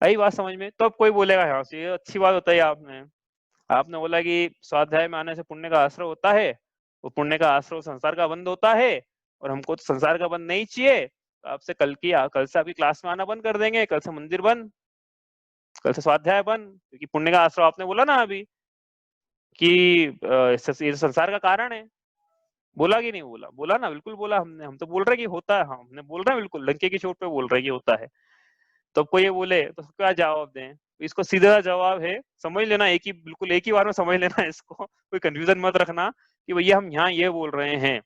आई बात समझ में? तो अब कोई बोलेगा यहाँ से, ये अच्छी बात बताई आपने, आपने बोला कि स्वाध्याय में आने से पुण्य का आश्रय होता है, वो पुण्य का आश्रय संसार का बंद होता है, और हमको तो संसार का बंद नहीं चाहिए। तो आपसे कल से आपकी क्लास में आना बंद कर देंगे, कल से मंदिर बंद, कल से स्वाध्याय बंद, क्योंकि पुण्य का आश्रय आपने बोला ना अभी कि ये संसार का कारण है। बोला कि नहीं बोला? बोला ना, बिल्कुल बोला हमने। हम तो बोल रहे कि होता है, हमने बोल रहे हैं बिल्कुल लंके की चोट पे बोल रहे कि होता है। तो कोई ये बोले तो क्या जवाब दें? इसको सीधा जवाब है, समझ लेना, एक ही बिल्कुल एक ही बार में समझ लेना इसको, कोई कंफ्यूजन मत रखना कि भैया हम यहाँ ये बोल रहे हैं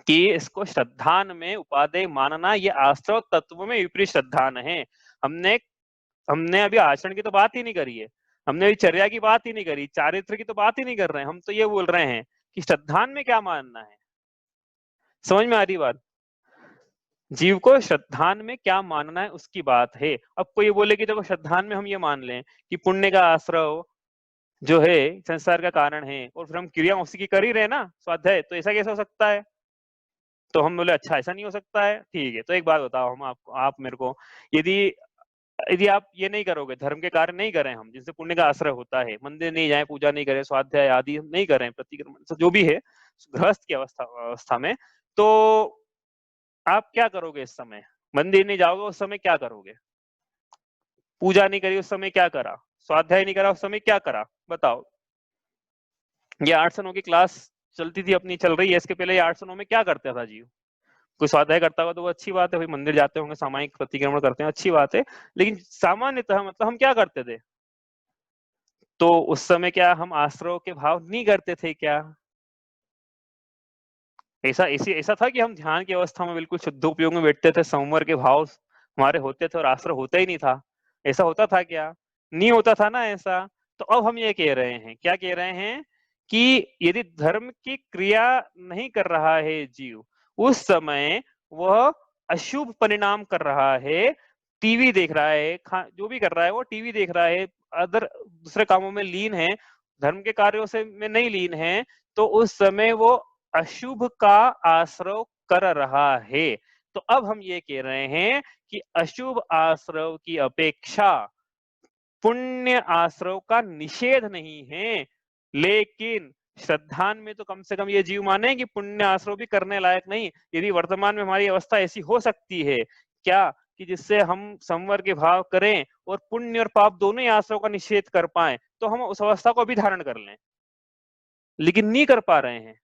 कि इसको श्रद्धान में उपादेय मानना ये आश्रय तत्व में विपरीत श्रद्धान है। हमने हमने अभी आचरण की तो बात ही नहीं करी है, हमने अभी चर्या की बात ही नहीं करी, चारित्र की तो बात ही नहीं कर रहे हैं। हम तो ये बोल रहे हैं कि श्रद्धान में क्या मानना है। समझ में आ रही बात? जीव को श्रद्धान में क्या मानना है उसकी बात है। अब कोई ये बोले कि देखो श्रद्धान में हम ये मान लें कि पुण्य का आश्रय जो है संसार का कारण है, और फिर हम क्रिया उसी की कर ही रहे ना स्वाध्याय, तो ऐसा कैसे हो सकता है? तो हम बोले अच्छा ऐसा नहीं हो सकता है, ठीक है। तो एक बात बताओ हम आपको, आप मेरे को, यदि यदि आप ये नहीं करोगे, धर्म के कार्य नहीं करें हम जिनसे पुण्य का आश्रय होता है, मंदिर नहीं जाए, पूजा नहीं करें, स्वाध्याय आदि नहीं करें, प्रतिक्रमण जो भी है गृहस्थ की अवस्था में, तो आप क्या करोगे इस समय? मंदिर नहीं जाओगे उस समय क्या करोगे? पूजा नहीं करी उस समय क्या करा? स्वाध्याय नहीं करा उस समय क्या करा? बताओ। ये 809 की क्लास चलती थी अपनी, चल रही है, इसके पहले ये 809 में क्या करता था जीव? कोई स्वाध्याय करता हुआ तो वो अच्छी बात है भाई, मंदिर जाते होंगे, सामायिक प्रतिक्रमण करते हैं, अच्छी बात है। लेकिन सामान्यतः मतलब हम क्या करते थे? तो उस समय क्या हम आश्रय के भाव नहीं करते थे क्या? ऐसा था कि हम ध्यान की अवस्था में बिल्कुल शुद्ध उपयोग में बैठते थे, संवर के भाव हमारे होते थे और आश्रय होता ही नहीं था? ऐसा होता था क्या? नहीं होता था ना ऐसा। तो अब हम ये कह रहे हैं, क्या कह रहे हैं कि यदि धर्म की क्रिया नहीं कर रहा है जीव, उस समय वह अशुभ परिणाम कर रहा है, टीवी देख रहा है, जो भी कर रहा है वो टीवी देख रहा है, अदर दूसरे कामों में लीन है, धर्म के कार्यों से में नहीं लीन है, तो उस समय वो अशुभ का आश्रय कर रहा है। तो अब हम ये कह रहे हैं कि अशुभ आश्रय की अपेक्षा पुण्य आश्रय का निषेध नहीं है, लेकिन श्रद्धान में तो कम से कम ये जीव माने कि पुण्य आश्रय भी करने लायक नहीं। यदि वर्तमान में हमारी अवस्था ऐसी हो सकती है क्या कि जिससे हम संवर के भाव करें और पुण्य और पाप दोनों ही आश्रय का निषेध कर पाए, तो हम उस अवस्था को भी धारण कर लें, लेकिन नहीं कर पा रहे हैं।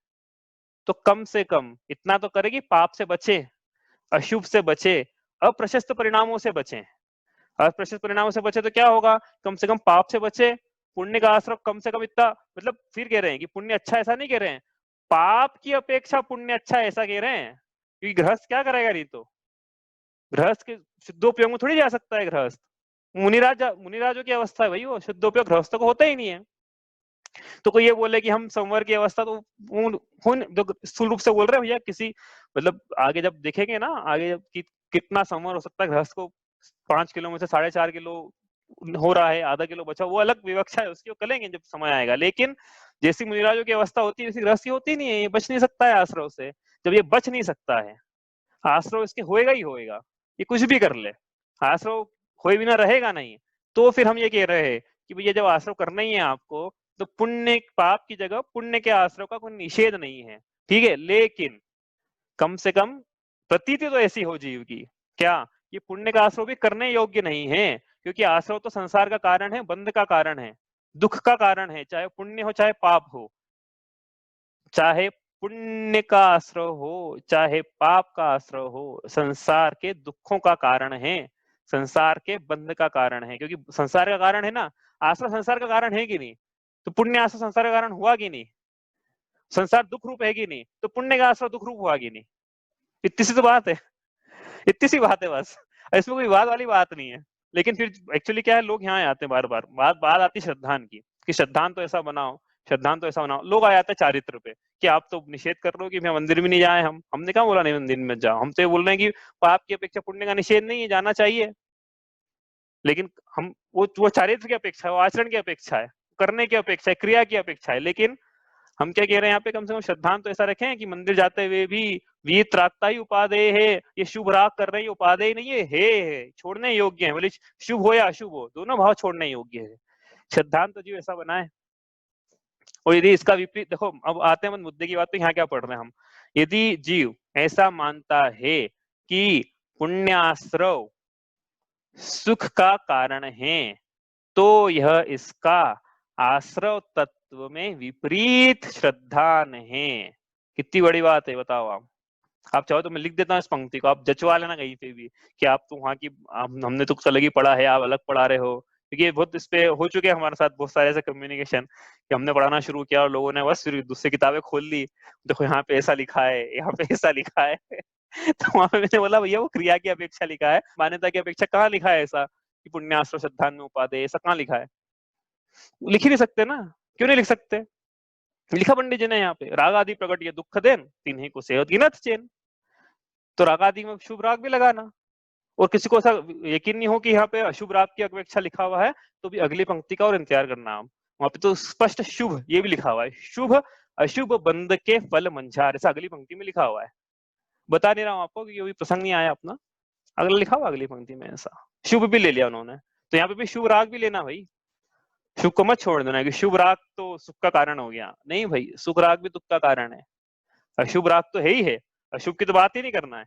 तो कम से कम इतना तो करें कि पाप से बचे, अशुभ से बचे, अप्रशस्त परिणामों से बचे। अप्रशस्त परिणामों से बचे तो क्या होगा? कम से कम पाप से बचे, पुण्य का आश्रय कम से कम इतना, मतलब फिर कह रहे हैं कि पुण्य अच्छा, ऐसा नहीं कह रहे हैं, पाप की अपेक्षा पुण्य अच्छा ऐसा कह रहे हैं, क्योंकि गृहस्थ क्या करेगा? नहीं तो गृहस्थ के शुद्धोपयोग में थोड़ी जा सकता है गृहस्थ। मुनिराजों की अवस्था है भाई, वो शुद्धोपयोग गृहस्थ को होता ही नहीं है। तो कोई ये बोले कि हम संवर की अवस्था, तो स्थूल रूप से बोल रहे हैं भैया, किसी मतलब आगे जब देखेंगे ना, आगे जब कितना संवर हो सकता है गृहस्थ को, 5 किलो में से 4.5 किलो हो रहा है, आधा किलो बचा, वो अलग विवक्षा है उसकी, वो करेंगे जब समय आएगा। लेकिन जैसी मुनिराजों की अवस्था होती है वैसी गृहस्थ की होती नहीं है, ये बच नहीं सकता है आश्रव से। जब ये बच नहीं सकता है, आश्रव इसके होएगा ही होएगा, ये कुछ भी कर ले, आश्रव होए बिना रहेगा नहीं। तो फिर हम ये कह रहे हैं कि भैया जब आश्रव करना ही है आपको, तो पुण्य पाप की जगह पुण्य के आश्रव का कोई निषेध नहीं है, ठीक है। लेकिन कम से कम प्रतीति तो ऐसी हो जीव की, क्या ये पुण्य का आश्रव भी करने योग्य नहीं है, क्योंकि आश्रव तो संसार का कारण है, बंध का कारण है, दुख का कारण है, चाहे पुण्य हो चाहे पाप हो, चाहे पुण्य का आश्रय हो चाहे पाप का आश्रय हो, संसार के दुखों का कारण है, संसार के बंध का कारण है। क्योंकि संसार का कारण है ना, आश्रय संसार का कारण है कि नहीं, तो पुण्य आश्रय संसार का कारण हुआ कि नहीं, संसार दुख रूप है कि नहीं, तो पुण्य का आश्रय दुख रूप हुआ कि नहीं। इतनी सी तो बात है, इतनी सी बात है बस, इसमें कोई विवाद वाली बात नहीं है। लेकिन फिर एक्चुअली क्या है, लोग यहाँ आते हैं बार बार, बात आती है श्रद्धान की, कि श्रद्धान तो ऐसा बनाओ, श्रद्धान तो ऐसा बनाओ। लोग आ जाते हैं चारित्र पे, कि आप तो निषेध कर रहे हो कि मंदिर भी नहीं जाए। हमने कहा बोला नहीं मंदिर में जाओ, हम तो ये बोल रहे हैं कि पाप की अपेक्षा पुण्य का निषेध नहीं है, जाना चाहिए। लेकिन हम वो चारित्र की अपेक्षा है, वो आचरण की अपेक्षा है, करने की अपेक्षा है, क्रिया की अपेक्षा है। लेकिन हम क्या कह रहे हैं यहाँ पे, कम से कम श्रद्धान तो ऐसा रखें कि मंदिर जाते हुए भी वीत रागता ही उपादेय है, ये शुभ राग कर रहे हैं, उपादेय नहीं है, है छोड़ने योग्य है, बोले शुभ हो या अशुभ हो, दोनों भाव छोड़ने योग्य है। श्रद्धान तो जीव ऐसा बनाए। और यदि इसका विपरीत, देखो अब आते हैं मुद्दे की बात पे, यहाँ क्या पढ़ रहे हैं हम। यदि जीव ऐसा मानता है कि पुण्याश्रव सुख का कारण है, तो यह इसका आश्रव तत्व में विपरीत श्रद्धान है। कितनी बड़ी बात है बताओ आप चाहो तो मैं लिख देता हूँ इस पंक्ति को, आप जचवा लेना कहीं पे भी कि आप तो वहां की, हमने तो अलग ही पढ़ा है, आप अलग पढ़ा रहे हो। क्योंकि बहुत इस पे हो चुके हैं हमारे साथ बहुत सारे ऐसे कम्युनिकेशन, कि हमने पढ़ाना शुरू किया और लोगों ने बस फिर दूसरी किताबें खोल ली, देखो यहाँ पे ऐसा लिखा है, यहाँ पे ऐसा लिखा है। तो वहां पे मैंने बोला भैया वो क्रिया की अपेक्षा लिखा है, मान्यता की अपेक्षा कहाँ लिखा है ऐसा कि पुण्याश्रव श्रद्धान में उपादेय, ऐसा कहाँ लिखा है। लिख ही नहीं सकते ना, क्यों नहीं लिख सकते, लिखा पंडित जी ने यहाँ पे, राग आदि प्रकट ये दुख देन तिन्हीं को सेहत गिनत चैन। तो राग आदि में शुभ राग भी लगाना। और किसी को ऐसा यकीन नहीं हो कि यहाँ पे अशुभ राग की अपेक्षा लिखा हुआ है, तो भी अगली पंक्ति का और इंतजार करना। वहां पे तो स्पष्ट शुभ ये भी लिखा हुआ है, शुभ अशुभ बंध के फल मंझार, ऐसा अगली पंक्ति में लिखा हुआ है। बता नहीं रहा हूँ आपको क्योंकि अभी प्रसंग नहीं आया अपना, अगला लिखा हुआ अगली पंक्ति में ऐसा। शुभ भी ले लिया उन्होंने, तो यहाँ पे भी शुभ राग भी लेना भाई, शुभ को मत छोड़ देना कि शुभ राग तो सुख का कारण हो गया, नहीं भाई, सुख राग भी दुख का कारण है, अशुभ राग तो है ही है, अशुभ की तो बात ही नहीं करना है।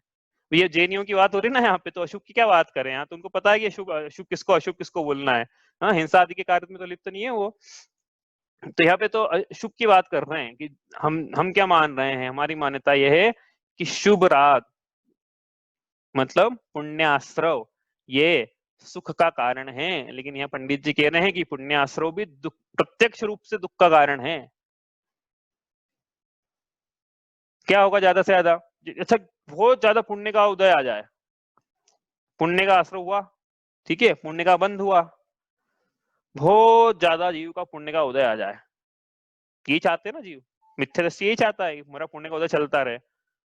ये जैनियों की बात हो रही है ना यहाँ पे, तो अशुभ की क्या बात करें, यहाँ तो उनको पता है कि अशुभ अशुभ किसको अशुभ किसको बोलना है। हाँ, हिंसा आदि के कार्य में तो लिप्त नहीं है वो। तो यहाँ पे तो अशुभ की बात कर रहे हैं कि हम क्या मान रहे हैं, हमारी मान्यता यह है कि शुभ राग मतलब पुण्याश्रव ये सुख का कारण है। लेकिन यहाँ पंडित जी कह रहे हैं कि पुण्याश्रव भी दुख, प्रत्यक्ष रूप से दुख का कारण है। क्या होगा ज्यादा से ज्यादा, अच्छा बहुत ज्यादा पुण्य का उदय आ जाए, पुण्य का आश्रय हुआ, ठीक है, पुण्य का बंध हुआ, बहुत ज्यादा जीव का पुण्य का उदय आ जाए, ये चाहते हैं ना जीव, मिथ्या दृष्टि यही चाहता है मेरा पुण्य का उदय चलता रहे,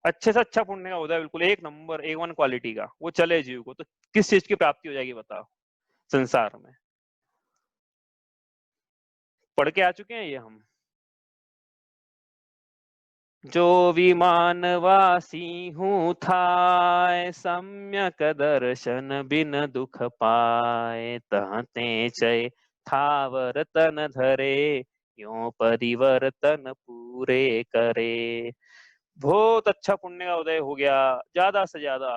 अच्छे से अच्छा पुण्य का उदय, बिल्कुल एक नंबर A1 क्वालिटी का वो चले जीव को, तो किस चीज की प्राप्ति हो जाएगी बताओ संसार में। पढ़ के आ चुके हैं ये हम, जो विमानवासी हूँ थाय, सम्यक दर्शन बिन दुख पाए, तहते चय थावर तन धरे, क्यों परिवर्तन पूरे करे। बहुत अच्छा पुण्य का उदय हो गया, ज्यादा से ज्यादा,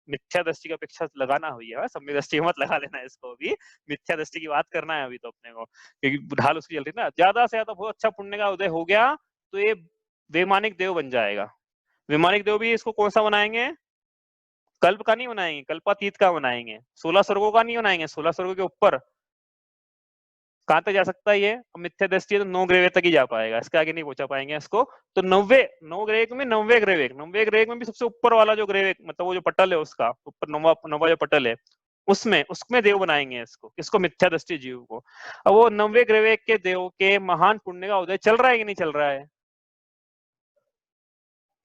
मिथ्या दृष्टि की अपेक्षा लगाना हुई है, सम्यक दृष्टि मत लगा लेना इसको भी, मिथ्या दृष्टि की बात करना है अभी तो अपने को, क्योंकि ढाल उसकी चल रही है ना। ज्यादा से ज्यादा बहुत अच्छा पुण्य का उदय हो गया तो ये वैमानिक देव बन जाएगा। वैमानिक देव भी इसको कौन सा बनाएंगे, कल्प का नहीं बनाएंगे, कल्पातीत का बनाएंगे, 16 स्वर्गों का नहीं बनाएंगे, 16 स्वर्गों के ऊपर कहाँ तक जा सकता है ये? मिथ्या दृष्टि है तो 9 ग्रेवेक तक ही जा पाएगा, इसके आगे नहीं पहुंचा पाएंगे इसको। तो 9 ग्रेवेक में 9वें ग्रेवेक में भी सबसे ऊपर वाला जो ग्रेवेक, मतलब वो जो पटल है उसका ऊपर, नौवा जो पटल है उसमें देव बनाएंगे इसको मिथ्या दृष्टि जीव को। अब वो 9वें ग्रेवेक के देव के महान पुण्य का उदय चल रहा है कि नहीं चल रहा है?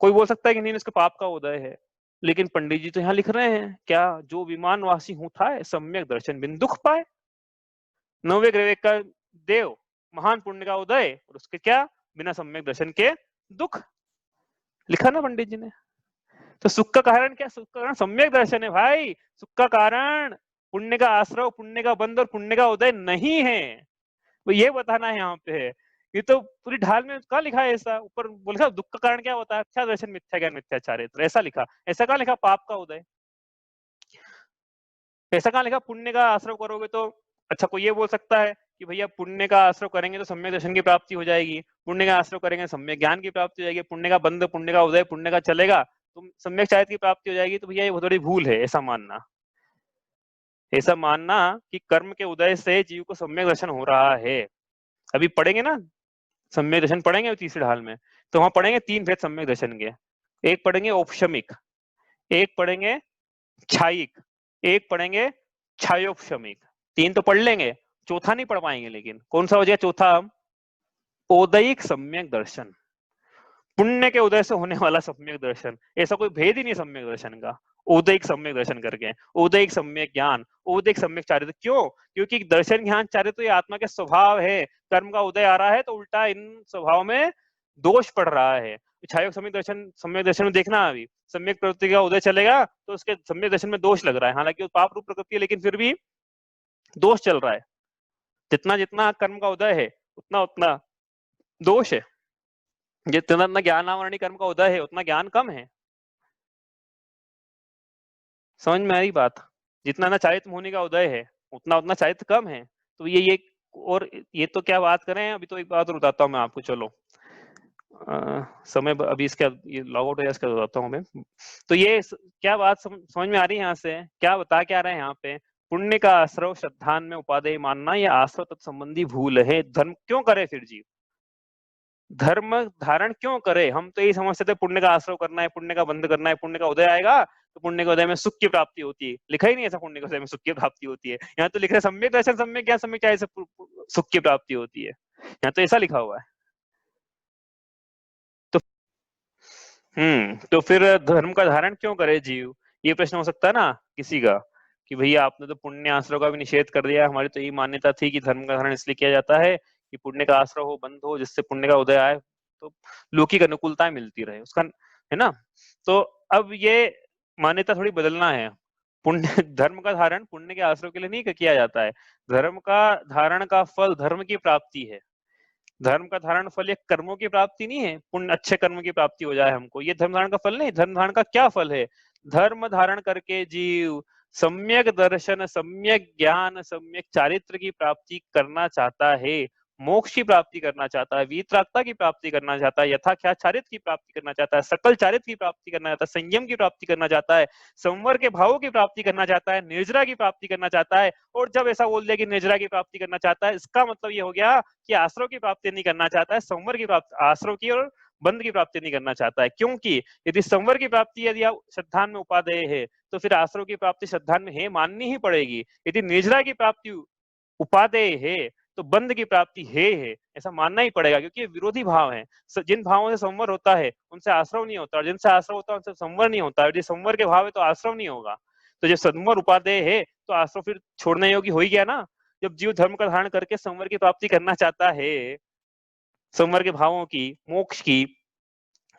कोई बोल सकता है कि नहीं इसके पाप का उदय है, लेकिन पंडित जी तो यहाँ लिख रहे हैं क्या, जो विमानवासी हूं था सम्यक दर्शन बिन दुख पाए। 9वें ग्रेवेक का देव महान पुण्य का उदय, और उसके क्या, बिना सम्यक दर्शन के दुख, लिखा ना पंडित जी ने। तो सुख का कारण क्या? सुख का कारण सम्यक दर्शन है भाई। सुख का कारण पुण्य का आश्रव, पुण्य का बंध और पुण्य का उदय नहीं है, वो ये बताना है यहाँ पे। ये तो पूरी ढाल में कहाँ लिखा है ऐसा? ऊपर बोला दुख का कारण क्या होता है? अच्छा दर्शन, मिथ्या ज्ञान, मिथ्या चारित्र, ऐसा लिखा। ऐसा कहाँ लिखा पाप का उदय? ऐसा कहाँ लिखा पुण्य का आश्रव करोगे तो? अच्छा, कोई ये बोल सकता है कि भैया पुण्य का आश्रव करेंगे तो सम्यक दर्शन की प्राप्ति हो जाएगी, पुण्य का आश्रव करेंगे सम्यक ज्ञान की प्राप्ति हो जाएगी, पुण्य का बंध, पुण्य का उदय, पुण्य का चलेगा तो सम्यक चारित्र की प्राप्ति हो जाएगी। तो भैया ये बहुत बड़ी भूल है ऐसा मानना। ऐसा मानना कि कर्म के उदय से जीव को सम्यक दर्शन हो रहा है। अभी पढ़ेंगे ना सम्यक दर्शन, पढ़ेंगे तीसरी ढाल में, तो वहां पढ़ेंगे 3 भेद सम्यक दर्शन के। एक पढ़ेंगे औपशमिक, एक पढ़ेंगे छायिक, एक पढ़ेंगे छायोपशमिक। 3 तो पढ़ लेंगे, चौथा नहीं पढ़ पाएंगे। लेकिन कौन सा हो जाए चौथा? औदयिक सम्यक दर्शन, पुण्य के उदय से होने वाला सम्यक दर्शन। ऐसा कोई भेद ही नहीं सम्यक दर्शन का। औदयिक सम्यक दर्शन करके, औदयिक सम्यक ज्ञान, औदयिक सम्यक चारित्र। क्यों? क्योंकि दर्शन ज्ञान चारित्र तो ये आत्मा के स्वभाव है। कर्म का उदय आ रहा है तो उल्टा इन स्वभाव में दोष पड़ रहा है। छायोग सम्यक दर्शन में देखना, अभी सम्यक प्रवृत्ति का उदय चलेगा तो उसके सम्यक दर्शन में दोष लग रहा है। हालांकि वो पाप रूप प्रकृति है, लेकिन फिर भी दोष चल रहा है। जितना जितना कर्म का उदय है उतना उतना दोष है, जितना ज्ञान आवरणी कर्म का उदय है उतना ज्ञान कम है। समझ में आ रही बात? जितना ना चारित्र होने का उदय है उतना उतना चारित्र कम है। तो ये और ये तो क्या बात करें, अभी तो एक बात और बताता हूँ मैं आपको। चलो समय अभी इसका ये लॉग आउट हो जाए, इसका बताता हूँ मैं। तो ये क्या बात समझ में आ रही है? यहाँ से क्या बता क्या रहे हैं यहाँ पे? पुण्य का आश्रव श्रद्धान में उपादेय मानना यह आश्रव तत्संबंधी भूल है। धर्म क्यों करे फिर जीव? धर्म धारण क्यों करे? हम तो यही समझते थे पुण्य का आश्रव करना है, पुण्य का बंध करना है, पुण्य का उदय आएगा तो पुण्य के उदय में सुख की प्राप्ति होती है। लिखा ही नहीं ऐसा पुण्य के उदय में सुख की प्राप्ति होती है। यहाँ तो लिख रहे सम्यक दर्शन, सम्यक ज्ञान, सम्यक चारित्र से सुख की प्राप्ति होती है। यहाँ तो ऐसा लिखा हुआ है। तो फिर धर्म का धारण क्यों करे जीव? ये प्रश्न हो सकता है ना किसी का, कि भैया आपने तो पुण्य आश्रव का भी निषेध कर दिया। हमारी तो यही मान्यता थी कि धर्म का धारण इसलिए किया जाता है कि पुण्य का आश्रव हो, बंध हो, जिससे पुण्य का उदय आए तो लौकिक अनुकूलताएं मिलती रहे उसका, है ना? तो अब ये मान्यता थोड़ी बदलना है। पुण्य धर्म का धारण पुण्य के आश्रव के लिए नहीं किया जाता है। धर्म का धारण का फल धर्म की प्राप्ति है। धर्म का धारण फल एक कर्मों की प्राप्ति नहीं है, पुण्य अच्छे कर्म की प्राप्ति हो जाए हमको, ये धर्म धारण का फल नहीं। धर्म धारण का क्या फल है? धर्म धारण करके जीव सम्यक दर्शन, सम्यक ज्ञान, सम्यक चारित्र की प्राप्ति करना चाहता है, मोक्ष की प्राप्ति करना चाहता है, वीतरागता की प्राप्ति करना चाहता है, यथाख्यात चारित्र की प्राप्ति करना चाहता है, सकल चारित्र की प्राप्ति करना चाहता है, संयम की प्राप्ति करना चाहता है, संवर के भावों की प्राप्ति करना चाहता है, निर्जरा की प्राप्ति करना चाहता है। और जब ऐसा बोल दिया कि निर्जरा की प्राप्ति करना चाहता है, इसका मतलब ये हो गया कि आश्रव की प्राप्ति नहीं करना चाहता है, संवर की प्राप्ति, आश्रव की और बंध की प्राप्ति नहीं करना चाहता है। क्योंकि यदि संवर की प्राप्ति यदि आप श्रद्धान में उपादेय है तो फिर आश्रव की प्राप्ति श्रद्धान में है माननी ही पड़ेगी। यदि निर्जरा की प्राप्ति उपादेय है तो बंध की प्राप्ति है ऐसा मानना ही पड़ेगा, क्योंकि ये विरोधी भाव है। जिन भावों से संवर होता है उनसे आश्रव नहीं होता, और जिनसे आश्रव होता है उनसे संवर नहीं होता। यदि संवर के भाव है तो आश्रव नहीं होगा। तो जब संवर उपादेय है तो आश्रव फिर छोड़ने योग्य हो ही गया ना। जब जीव धर्म का धारण करके संवर की प्राप्ति करना चाहता है, संवर के भावों की, मोक्ष की,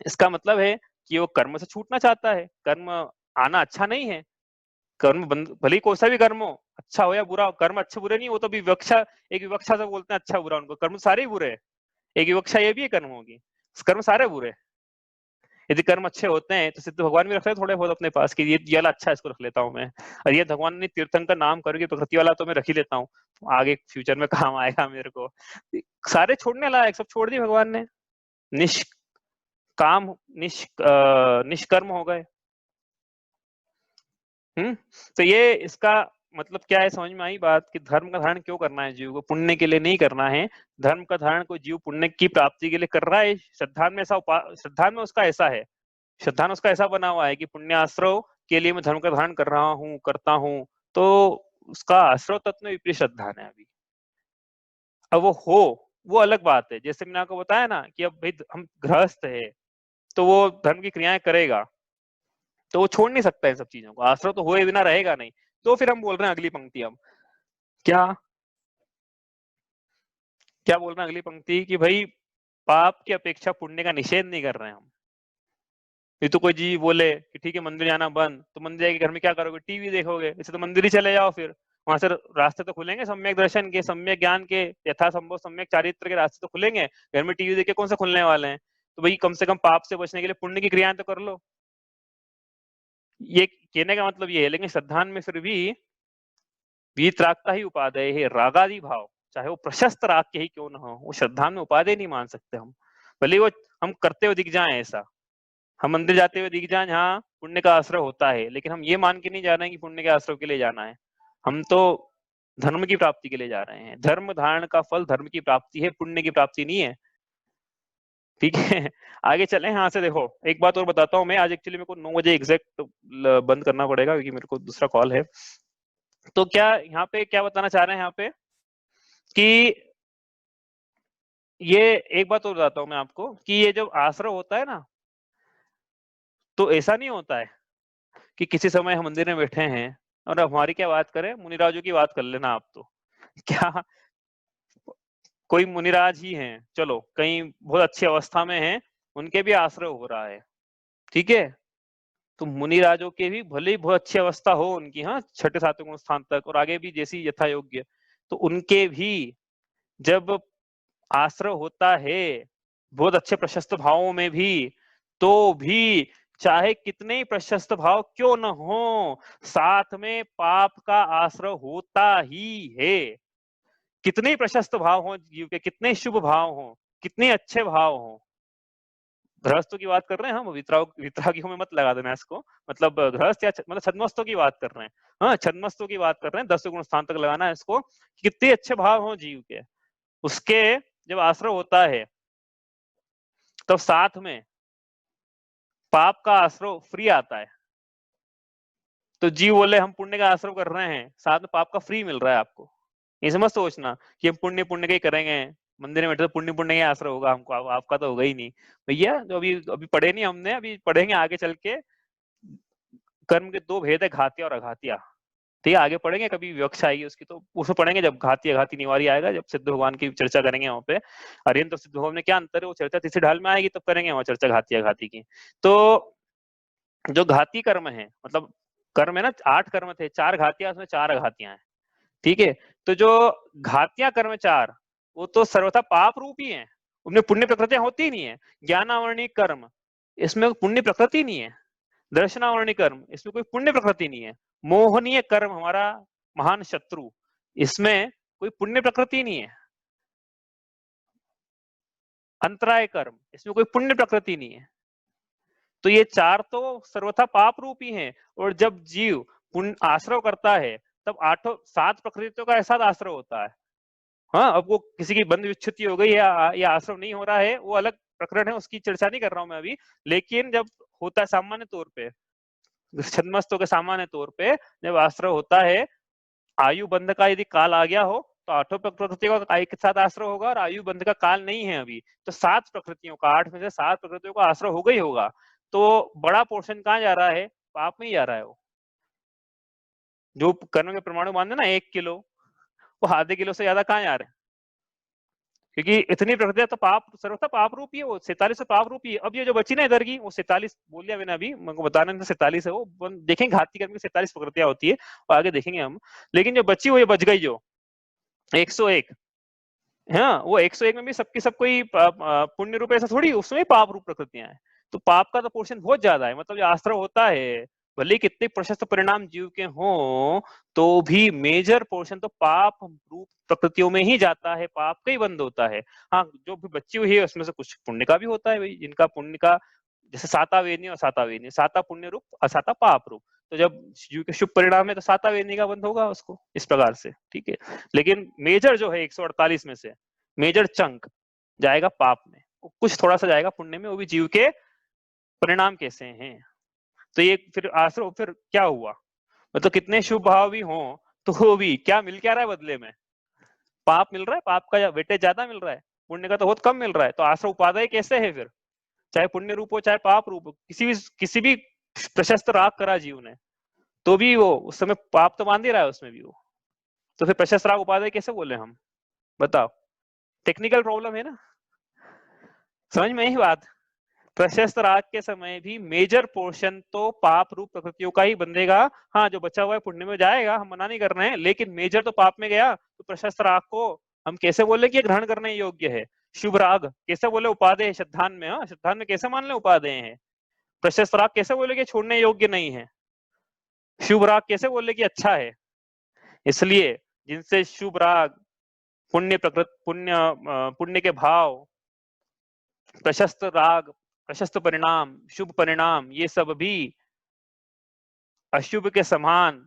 इसका मतलब है कि वो कर्म से छूटना चाहता है। कर्म आना अच्छा नहीं है। कर्म भले ही कोई सा भी कर्म हो, अच्छा हो या बुरा, कर्म अच्छे बुरे नहीं, वो तो विवक्षा, एक विवक्षा से बोलते हैं अच्छा बुरा, उनको कर्म सारे ही बुरे हैं। एक विवक्षा ये भी है कर्मों की, कर्म सारे बुरे। यदि कर्म अच्छे होते हैं तो सिद्ध भगवान भी रख लेते थोड़े बहुत अपने पास कि ये वाला अच्छा है, इसको रख लेता हूँ मैं। और ये भगवान ने तीर्थंकर नाम करके प्रकृति वाला तो मैं रख ही लेता हूँ, आगे फ्यूचर में काम आएगा मेरे को। सारे छोड़ने लायक सब छोड़ दिए भगवान ने, निष्काम निष्कर्म हो गए। तो ये इसका मतलब क्या है, समझ में आई बात कि धर्म का धारण क्यों करना है जीव को? पुण्य के लिए नहीं करना है। धर्म का धारण कोई जीव पुण्य की प्राप्ति के लिए कर रहा है। श्रद्धा में श्रद्धा में उसका ऐसा है, श्रद्धा में उसका ऐसा बना हुआ है कि पुण्य आश्रव के लिए मैं धर्म का धारण कर रहा हूँ, करता हूँ, तो उसका आश्रव तत्व में विपरीत श्रद्धा है अभी। अब वो अलग बात है। जैसे मैंने आपको बताया ना कि अब भाई हम गृहस्थ है तो वो धर्म की क्रियाएं करेगा, तो वो छोड़ नहीं सकता इन सब चीजों को, आश्रव तो हुए बिना रहेगा नहीं। तो फिर हम बोल रहे हैं अगली पंक्ति, हम क्या क्या बोल रहे हैं अगली पंक्ति कि भाई पाप की अपेक्षा पुण्य का निषेध नहीं कर रहे हैं हम। ये तो कोई जी बोले कि ठीक है मंदिर जाना बंद, तो मंदिर जाके घर में क्या करोगे? टीवी देखोगे। इसे तो मंदिर ही चले जाओ, फिर वहां से रास्ते तो खुलेंगे सम्यक दर्शन के, सम्यक ज्ञान के, यथासंभव सम्यक चारित्र के रास्ते तो खुलेंगे। घर में टीवी देख के कौन से खुलने वाले हैं? तो भाई कम से कम पाप से बचने के लिए पुण्य की क्रियाएं तो कर लो। ये कहने का मतलब ये है। लेकिन श्रद्धान में फिर भी वीतरागता ही उपादेय है, रागादि भाव चाहे वो प्रशस्त राग के ही क्यों न हो, वो श्रद्धान में उपादेय नहीं मान सकते हम। भले वो हम करते हुए दिख जाए, ऐसा हम मंदिर जाते हुए दिख जाए, हाँ पुण्य का आश्रय होता है, लेकिन हम ये मान के नहीं जा रहे हैं कि पुण्य के आश्रय के लिए जाना है। हम तो धर्म की प्राप्ति के लिए जा रहे हैं। धर्म धारण का फल धर्म की प्राप्ति है, पुण्य की प्राप्ति नहीं है। ठीक है, आगे चलें। यहाँ से देखो एक बात और बताता हूँ मैं। आज एक्चुअली मेरे को 9 बजे एग्जैक्ट बंद करना पड़ेगा क्योंकि मेरे को दूसरा कॉल है। तो क्या यहाँ पे क्या बताना चाह रहे हैं यहाँ पे कि ये एक बात और बताता हूँ मैं आपको कि ये जब आश्रय होता है ना, तो ऐसा नहीं होता है कि किसी समय हम मंदिर में बैठे हैं और अब हमारी क्या बात करें, मुनिराजों की बात कर लेना आप। तो क्या कोई मुनिराज ही हैं, चलो कहीं बहुत अच्छी अवस्था में हैं, उनके भी आश्रय हो रहा है, ठीक है? तो मुनिराजों के भी भले ही बहुत अच्छी अवस्था हो उनकी, हाँ 6ठे-7वें गुण स्थान तक और आगे भी जैसी यथा योग्य, तो उनके भी जब आश्रय होता है बहुत अच्छे प्रशस्त भावों में भी, तो भी चाहे कितने ही प्रशस्त भाव क्यों न हो, साथ में पाप का आश्रय होता ही है। कितने ही प्रशस्त भाव हो जीव के, कितने शुभ भाव हो, कितने अच्छे भाव हो। गृहस्थों की बात कर रहे हैं हम, वितरागियों में मत लगा देना इसको। मतलब गृहस्थ या मतलब छद्मस्तों की बात कर रहे हैं। हाँ छद्मस्तों की बात कर रहे हैं, 10 गुण स्थान तक लगाना है इसको। कितने अच्छे भाव हो जीव के, उसके जब आश्रय होता है तब साथ में पाप का आश्रय फ्री आता है। तो जीव बोले हम पुण्य का आश्रय कर रहे हैं, साथ में पाप का फ्री मिल रहा है आपको। ऐसे मत सोचना कि हम पुण्य पुण्य के ही करेंगे, मंदिर में बैठे तो पुण्य पुण्य का आश्रय होगा हमको, आपका तो होगा ही नहीं भैया। जो अभी पढ़े नहीं हमने, अभी पढ़ेंगे आगे चल के। कर्म के 2 भेद है, घातिया और अघातिया। ठीक है, आगे पढ़ेंगे, कभी विवक्षा आएगी उसकी तो उसमें पढ़ेंगे, जब घाती अघाती निवारी आएगा, जब सिद्ध भगवान की चर्चा करेंगे वहां पे। अरिहंत तो सिद्ध भगवान में क्या अंतर है, वो चर्चा तीसरी ढाल में आएगी, तब करेंगे वहां चर्चा घाती अघाती की। तो जो घाती कर्म है, मतलब कर्म है ना, 8 कर्म थे, 4 घातियां, उसमें 4 अघातियां हैं। ठीक है, तो जो घातियां कर्म 4 वो तो सर्वथा पाप रूप ही है, उनमें पुण्य प्रकृतियां होती ही नहीं है। ज्ञानावरणी कर्म, इसमें पुण्य प्रकृति नहीं है। दर्शनावरणी कर्म, इसमें कोई पुण्य प्रकृति नहीं है। मोहनीय कर्म, हमारा महान शत्रु, इसमें कोई पुण्य प्रकृति नहीं है। अंतराय कर्म, इसमें कोई पुण्य प्रकृति नहीं है। तो ये 4 तो सर्वथा पाप रूप ही हैं। और जब जीव पुण्य आश्रय करता है तब 7 प्रकृतियों का ऐसा आश्रय होता है। हाँ, अब वो किसी की बंध विच्छुति हो गई या आश्रय नहीं हो रहा है, वो अलग प्रकरण है, उसकी चर्चा नहीं कर रहा हूं मैं अभी। लेकिन जब होता है सामान्य तौर पे, छद्मस्तों के सामान्य तौर पे जब आश्रय होता है, आयु बंध का यदि काल आ गया हो तो 8 प्रकृतियों का एक साथ आश्रय होगा, और आयु बंध का काल नहीं है अभी तो 7 प्रकृतियों का, 8 में से 7 प्रकृतियों का आश्रय हो गई होगा। तो बड़ा पोर्शन कहाँ जा रहा है? पाप में ही जा रहा है। वो जो कर्म के परमाणु मान ना 1 किलो, वो आधे किलो से ज्यादा कहाँ जा रहे हैं? क्योंकि इतनी प्रकृतियां तो पाप, सर्वथा पाप रूप ही है, वो 47 पाप रूप ही है। अब ये जो बची ना इधर की, वो 47 बोल दिया मैंने अभी, मेरे को बताना नहीं 47 है वो, देखेंगे घाती कर्म की 47 प्रकृतियां होती है और आगे देखेंगे हम। लेकिन जो बची वो ये बच गई जो 101, हाँ वो 101 में भी सबकी सब कोई पुण्य रूप ऐसा थोड़ी, उसमें पाप रूप प्रकृतियां हैं। तो पाप का तो पोर्शन बहुत ज्यादा है। मतलब जो आश्रय होता है, भले कितने प्रशस्त परिणाम जीव के हों, तो भी मेजर पोर्शन तो पाप रूप प्रकृतियों में ही जाता है, पाप का ही बंद होता है। हाँ जो भी बची हुई है उसमें से कुछ पुण्य का भी होता है भाई, जिनका पुण्य का, जैसे साता वेदनी और साता वेदनी, साता पुण्य रूप और साता पाप रूप। तो जब जीव के शुभ परिणाम है तो साता वेदनी का बंध होगा उसको, इस प्रकार से, ठीक है। लेकिन मेजर जो है 148 में से मेजर चंक जाएगा पाप में, कुछ थोड़ा सा जाएगा पुण्य में, वो भी जीव के परिणाम कैसे हैं। तो ये फिर आश्रय फिर क्या हुआ, मतलब कितने शुभ भाव भी हों तो भी क्या मिल क्या रहा है बदले में, पाप मिल रहा है, पाप का वेटेज ज्यादा मिल रहा है, पुण्य का तो बहुत कम मिल रहा है। तो आश्रय उपादेय कैसे है फिर, चाहे पुण्य रूप हो चाहे पाप रूप हो, किसी भी प्रशस्त राग करा जीव ने तो भी वो उस समय पाप तो मान ही रहा है उसमें भी वो, तो फिर प्रशस्त राग उपादेय कैसे बोले हम, बताओ। टेक्निकल प्रॉब्लम है ना, समझ में ही बात। प्रशस्त राग के समय भी मेजर पोर्शन तो पाप रूप प्रकृतियों का ही बंधेगा। हाँ, जो बचा हुआ है पुण्य में जाएगा, हम मना नहीं कर रहे हैं, लेकिन मेजर तो पाप में गया। तो प्रशस्त राग को हम कैसे बोले कि ग्रहण करने योग्य है। शुभ राग कैसे बोले उपादेय है श्रद्धान में, हाँ श्रद्धान में कैसे मान ले उपादेय है। प्रशस्त राग कैसे बोले कि छोड़ने योग्य नहीं है। शुभ राग कैसे बोले कि अच्छा है। इसलिए जिनसे शुभ राग, पुण्य प्रकृति, पुण्य के भाव, प्रशस्त राग, प्रशस्त परिणाम, शुभ परिणाम, ये सब भी अशुभ के समान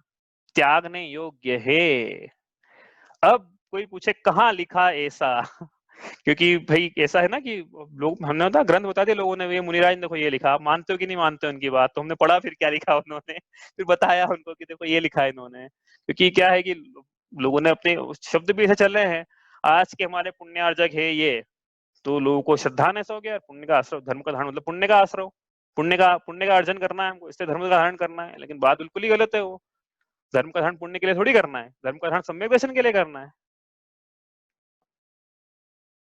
त्यागने योग्य है। अब कोई पूछे कहाँ लिखा ऐसा क्योंकि भाई ऐसा है ना कि लोग, हमने होता ग्रंथ बता दिया लोगों ने, ये मुनिराज ने देखो ये लिखा, आप मानते हो कि नहीं मानते हो उनकी बात, तो हमने पढ़ा फिर क्या लिखा उन्होंने, फिर बताया उनको कि देखो ये लिखा है इन्होंने। क्योंकि क्या है कि लोगों ने अपने शब्द भी ऐसे चल रहे हैं, आज के हमारे पुण्यार्जक है ये, तो लोगों को श्रद्धा ने ऐसा हो गया, पुण्य का आश्रय, धर्म का धारण मतलब पुण्य का आश्रय, पुण्य का अर्जन करना है हमको, इससे धर्म का धारण करना है। लेकिन बात बिल्कुल ही गलत है, वो धर्म का धारण पुण्य के लिए थोड़ी करना है, धर्म का धारण सम्यक दर्शन के लिए करना है।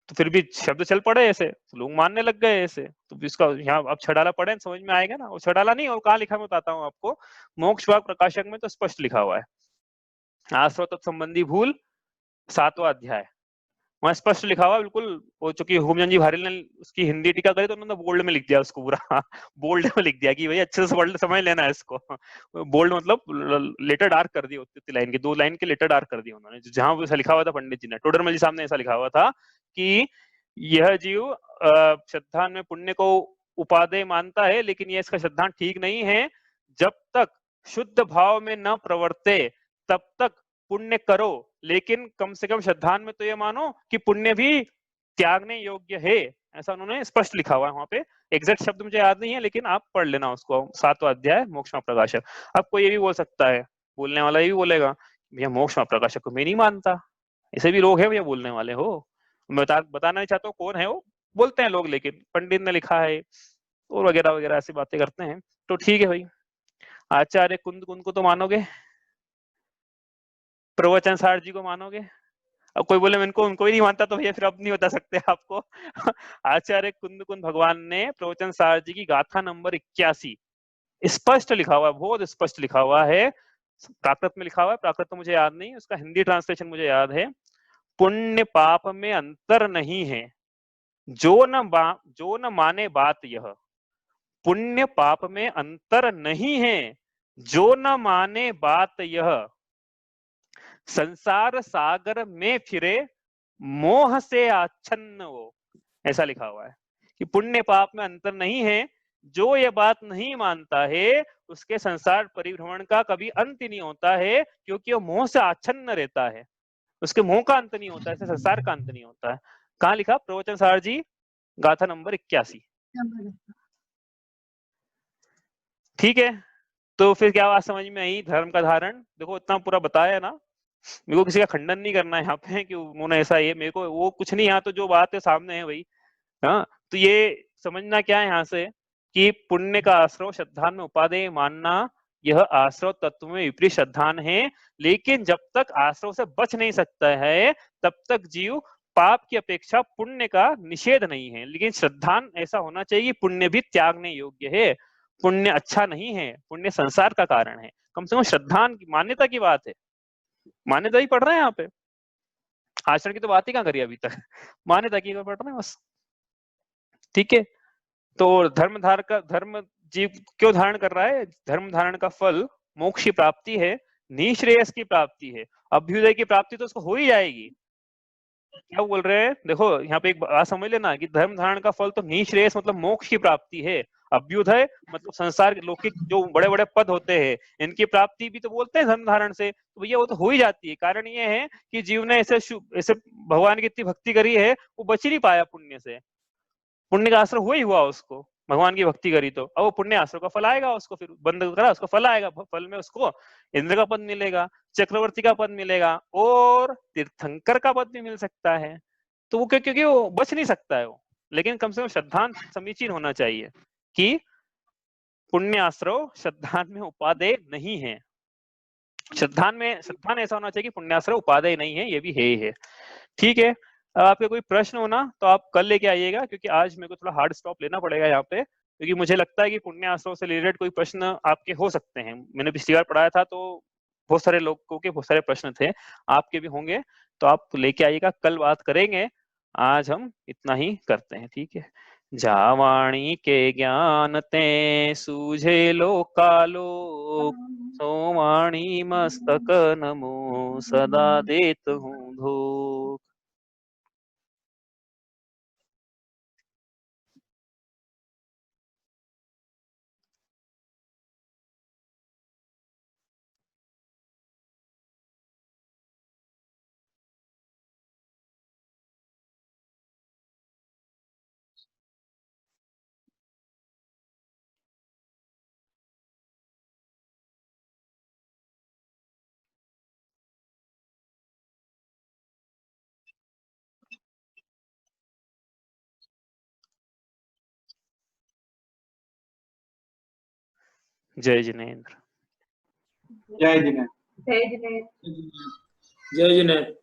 तो फिर भी शब्द चल पड़े ऐसे, तो लोग मानने लग गए ऐसे। तो इसका यहाँ अब छड़ाला पढ़े समझ में आएगा ना। वो छड़ाला नहीं, और कहाँ लिखा मैं बताता हूँ आपको, मोक्ष भाग प्रकाशक में तो स्पष्ट लिखा हुआ है, आश्रय तत्व संबंधी भूल 7वां अध्याय, वहां स्पष्ट लिखा हुआ बिल्कुल। वो चूंकि होमचंद जी भारी ने उसकी हिंदी टीका करी तो उन्होंने बोल्ड में लिख दिया उसको पूरा बोल्ड में लिख दिया कि भाई अच्छे से समझ लेना है इसको। बोल्ड मतलब लेटर डार्क कर दिया, उतनी लाइन के 2 लाइन के लेटर डार्क कर दिया उन्होंने, जहां वो ऐसा लिखा हुआ था पंडित जी ने, टोडरमल जी सामने ऐसा लिखा हुआ था कि यह जीव श्रद्धान में पुण्य को उपादेय मानता है, लेकिन यह इसका श्रद्धान ठीक नहीं है। जब तक शुद्ध भाव में न प्रवर्ते तब तक पुण्य करो, लेकिन कम से कम श्रद्धान में तो ये मानो कि पुण्य भी त्यागने योग्य है। ऐसा उन्होंने स्पष्ट लिखा हुआ है वहां पे। एग्जैक्ट शब्द मुझे याद नहीं है, लेकिन आप पढ़ लेना उसको, 7वां अध्याय मोक्ष में प्रकाशक। अब कोई ये भी बोल सकता है, बोलने वाला ये भी बोलेगा भैया मोक्ष में प्रकाशक को मैं नहीं मानता। ऐसे भी लोग हैं भैया बोलने वाले हो, मैं बताना नहीं चाहता हूँ कौन है वो, बोलते हैं लोग, लेकिन पंडित ने लिखा है और वगैरह वगैरह ऐसी बातें करते हैं। तो ठीक है भाई, आचार्य कुंद को तो मानोगे, प्रवचन सार जी को मानोगे। अब कोई बोले मैं उनको ही नहीं मानता, तो भैया फिर अब नहीं बता सकते आपको आचार्य कुंद भगवान ने प्रवचन सार जी की गाथा नंबर 81 स्पष्ट लिखा हुआ है, बहुत स्पष्ट लिखा हुआ है, प्राकृत में लिखा हुआ है, प्राकृत तो मुझे याद नहीं, उसका हिंदी ट्रांसलेशन मुझे याद है। पुण्य पाप में अंतर नहीं है, जो न माने बात यह। पुण्य पाप में अंतर नहीं है, जो न माने बात यह। संसार सागर में फिरे मोह से आच्छन्न वो, ऐसा लिखा हुआ है कि पुण्य पाप में अंतर नहीं है, जो ये बात नहीं मानता है उसके संसार परिभ्रमण का कभी अंत नहीं होता है, क्योंकि वो मोह से आच्छन्न रहता है, उसके मोह का अंत नहीं होता है, संसार का अंत नहीं होता है। कहाँ लिखा, प्रवचन सार जी गाथा नंबर 81। ठीक है, तो फिर क्या बात समझ में आई। धर्म का धारण देखो इतना पूरा बताया ना, मेरे को किसी का खंडन नहीं करना है यहाँ पे कि उन्होंने ऐसा है, मेरे को वो कुछ नहीं, यहाँ तो जो बात है सामने है भाई। हाँ, तो ये समझना क्या है यहाँ से कि पुण्य का आश्रव श्रद्धान में उपादेय मानना, यह आश्रव तत्व में विपरीत श्रद्धान है। लेकिन जब तक आश्रव से बच नहीं सकता है तब तक जीव पाप की अपेक्षा पुण्य का निषेध नहीं है। लेकिन श्रद्धान ऐसा होना चाहिए, पुण्य भी त्यागने योग्य है, पुण्य अच्छा नहीं है, पुण्य संसार का कारण है। कम से कम श्रद्धान की मान्यता की बात है, मान्यता ही पढ़ रहे हैं यहाँ पे, आचरण की तो बात ही कहाँ करी अभी तक, मान्यता की पढ़ रहे हैं बस। ठीक है, तो धर्म जीव क्यों धारण कर रहा है, धर्म धारण का फल मोक्ष की प्राप्ति है, निश्रेयस की प्राप्ति है, अभ्युदय की प्राप्ति तो उसको हो ही जाएगी। क्या बोल रहे हैं, देखो यहाँ पे एक बात समझ लेना कि धर्म धारण का फल तो निश्रेयस मतलब मोक्ष की प्राप्ति है, अभ्युदय मतलब संसार के लौकिक जो बड़े बड़े पद होते हैं इनकी प्राप्ति भी तो बोलते हैं धर्म धारण से, तो भैया वो तो हो ही जाती है। कारण ये है कि जीव ने ऐसे ऐसे भगवान की इतनी भक्ति करी है, वो बच ही नहीं पाया पुण्य से, पुण्य का आश्रय ही हुआ उसको, भगवान की भक्ति करी तो अब वो पुण्य आश्रय का फल आएगा उसको, फिर बंद करा उसको फल आएगा, फल में उसको इंद्र का पद मिलेगा, चक्रवर्ती का पद मिलेगा और तीर्थंकर का पद भी मिल सकता है। तो वो क्योंकि वो बच नहीं सकता है वो, लेकिन कम से कम श्रद्धांत समीचीन होना चाहिए कि पुण्य आश्रय श्रद्धान में उपादेय नहीं है। श्रद्धान ऐसा होना चाहिए कि पुण्याश्रय उपादेय नहीं है, ये भी है। ठीक है, आपके कोई प्रश्न होना तो आप कल लेके आइएगा, क्योंकि आज मेरे को थोड़ा हार्ड स्टॉप लेना पड़ेगा यहाँ पे, क्योंकि मुझे लगता है कि पुण्य आश्रय से रिलेटेड कोई प्रश्न आपके हो सकते हैं। मैंने पिछली बार पढ़ाया था तो बहुत सारे लोगों के बहुत सारे प्रश्न थे, आपके भी होंगे, तो आप लेके आइएगा, कल बात करेंगे। आज हम इतना ही करते हैं, ठीक है। जावाणी के ज्ञान ते सूझे लोकालोक, सोवाणी मस्तक नमो सदा देत हूँ धूप। जय जिनेन्द्र। जय जिनेन्द्र। जय जिनेन्द्र। जय जिनेन्द्र। जय जिनेन्द्र।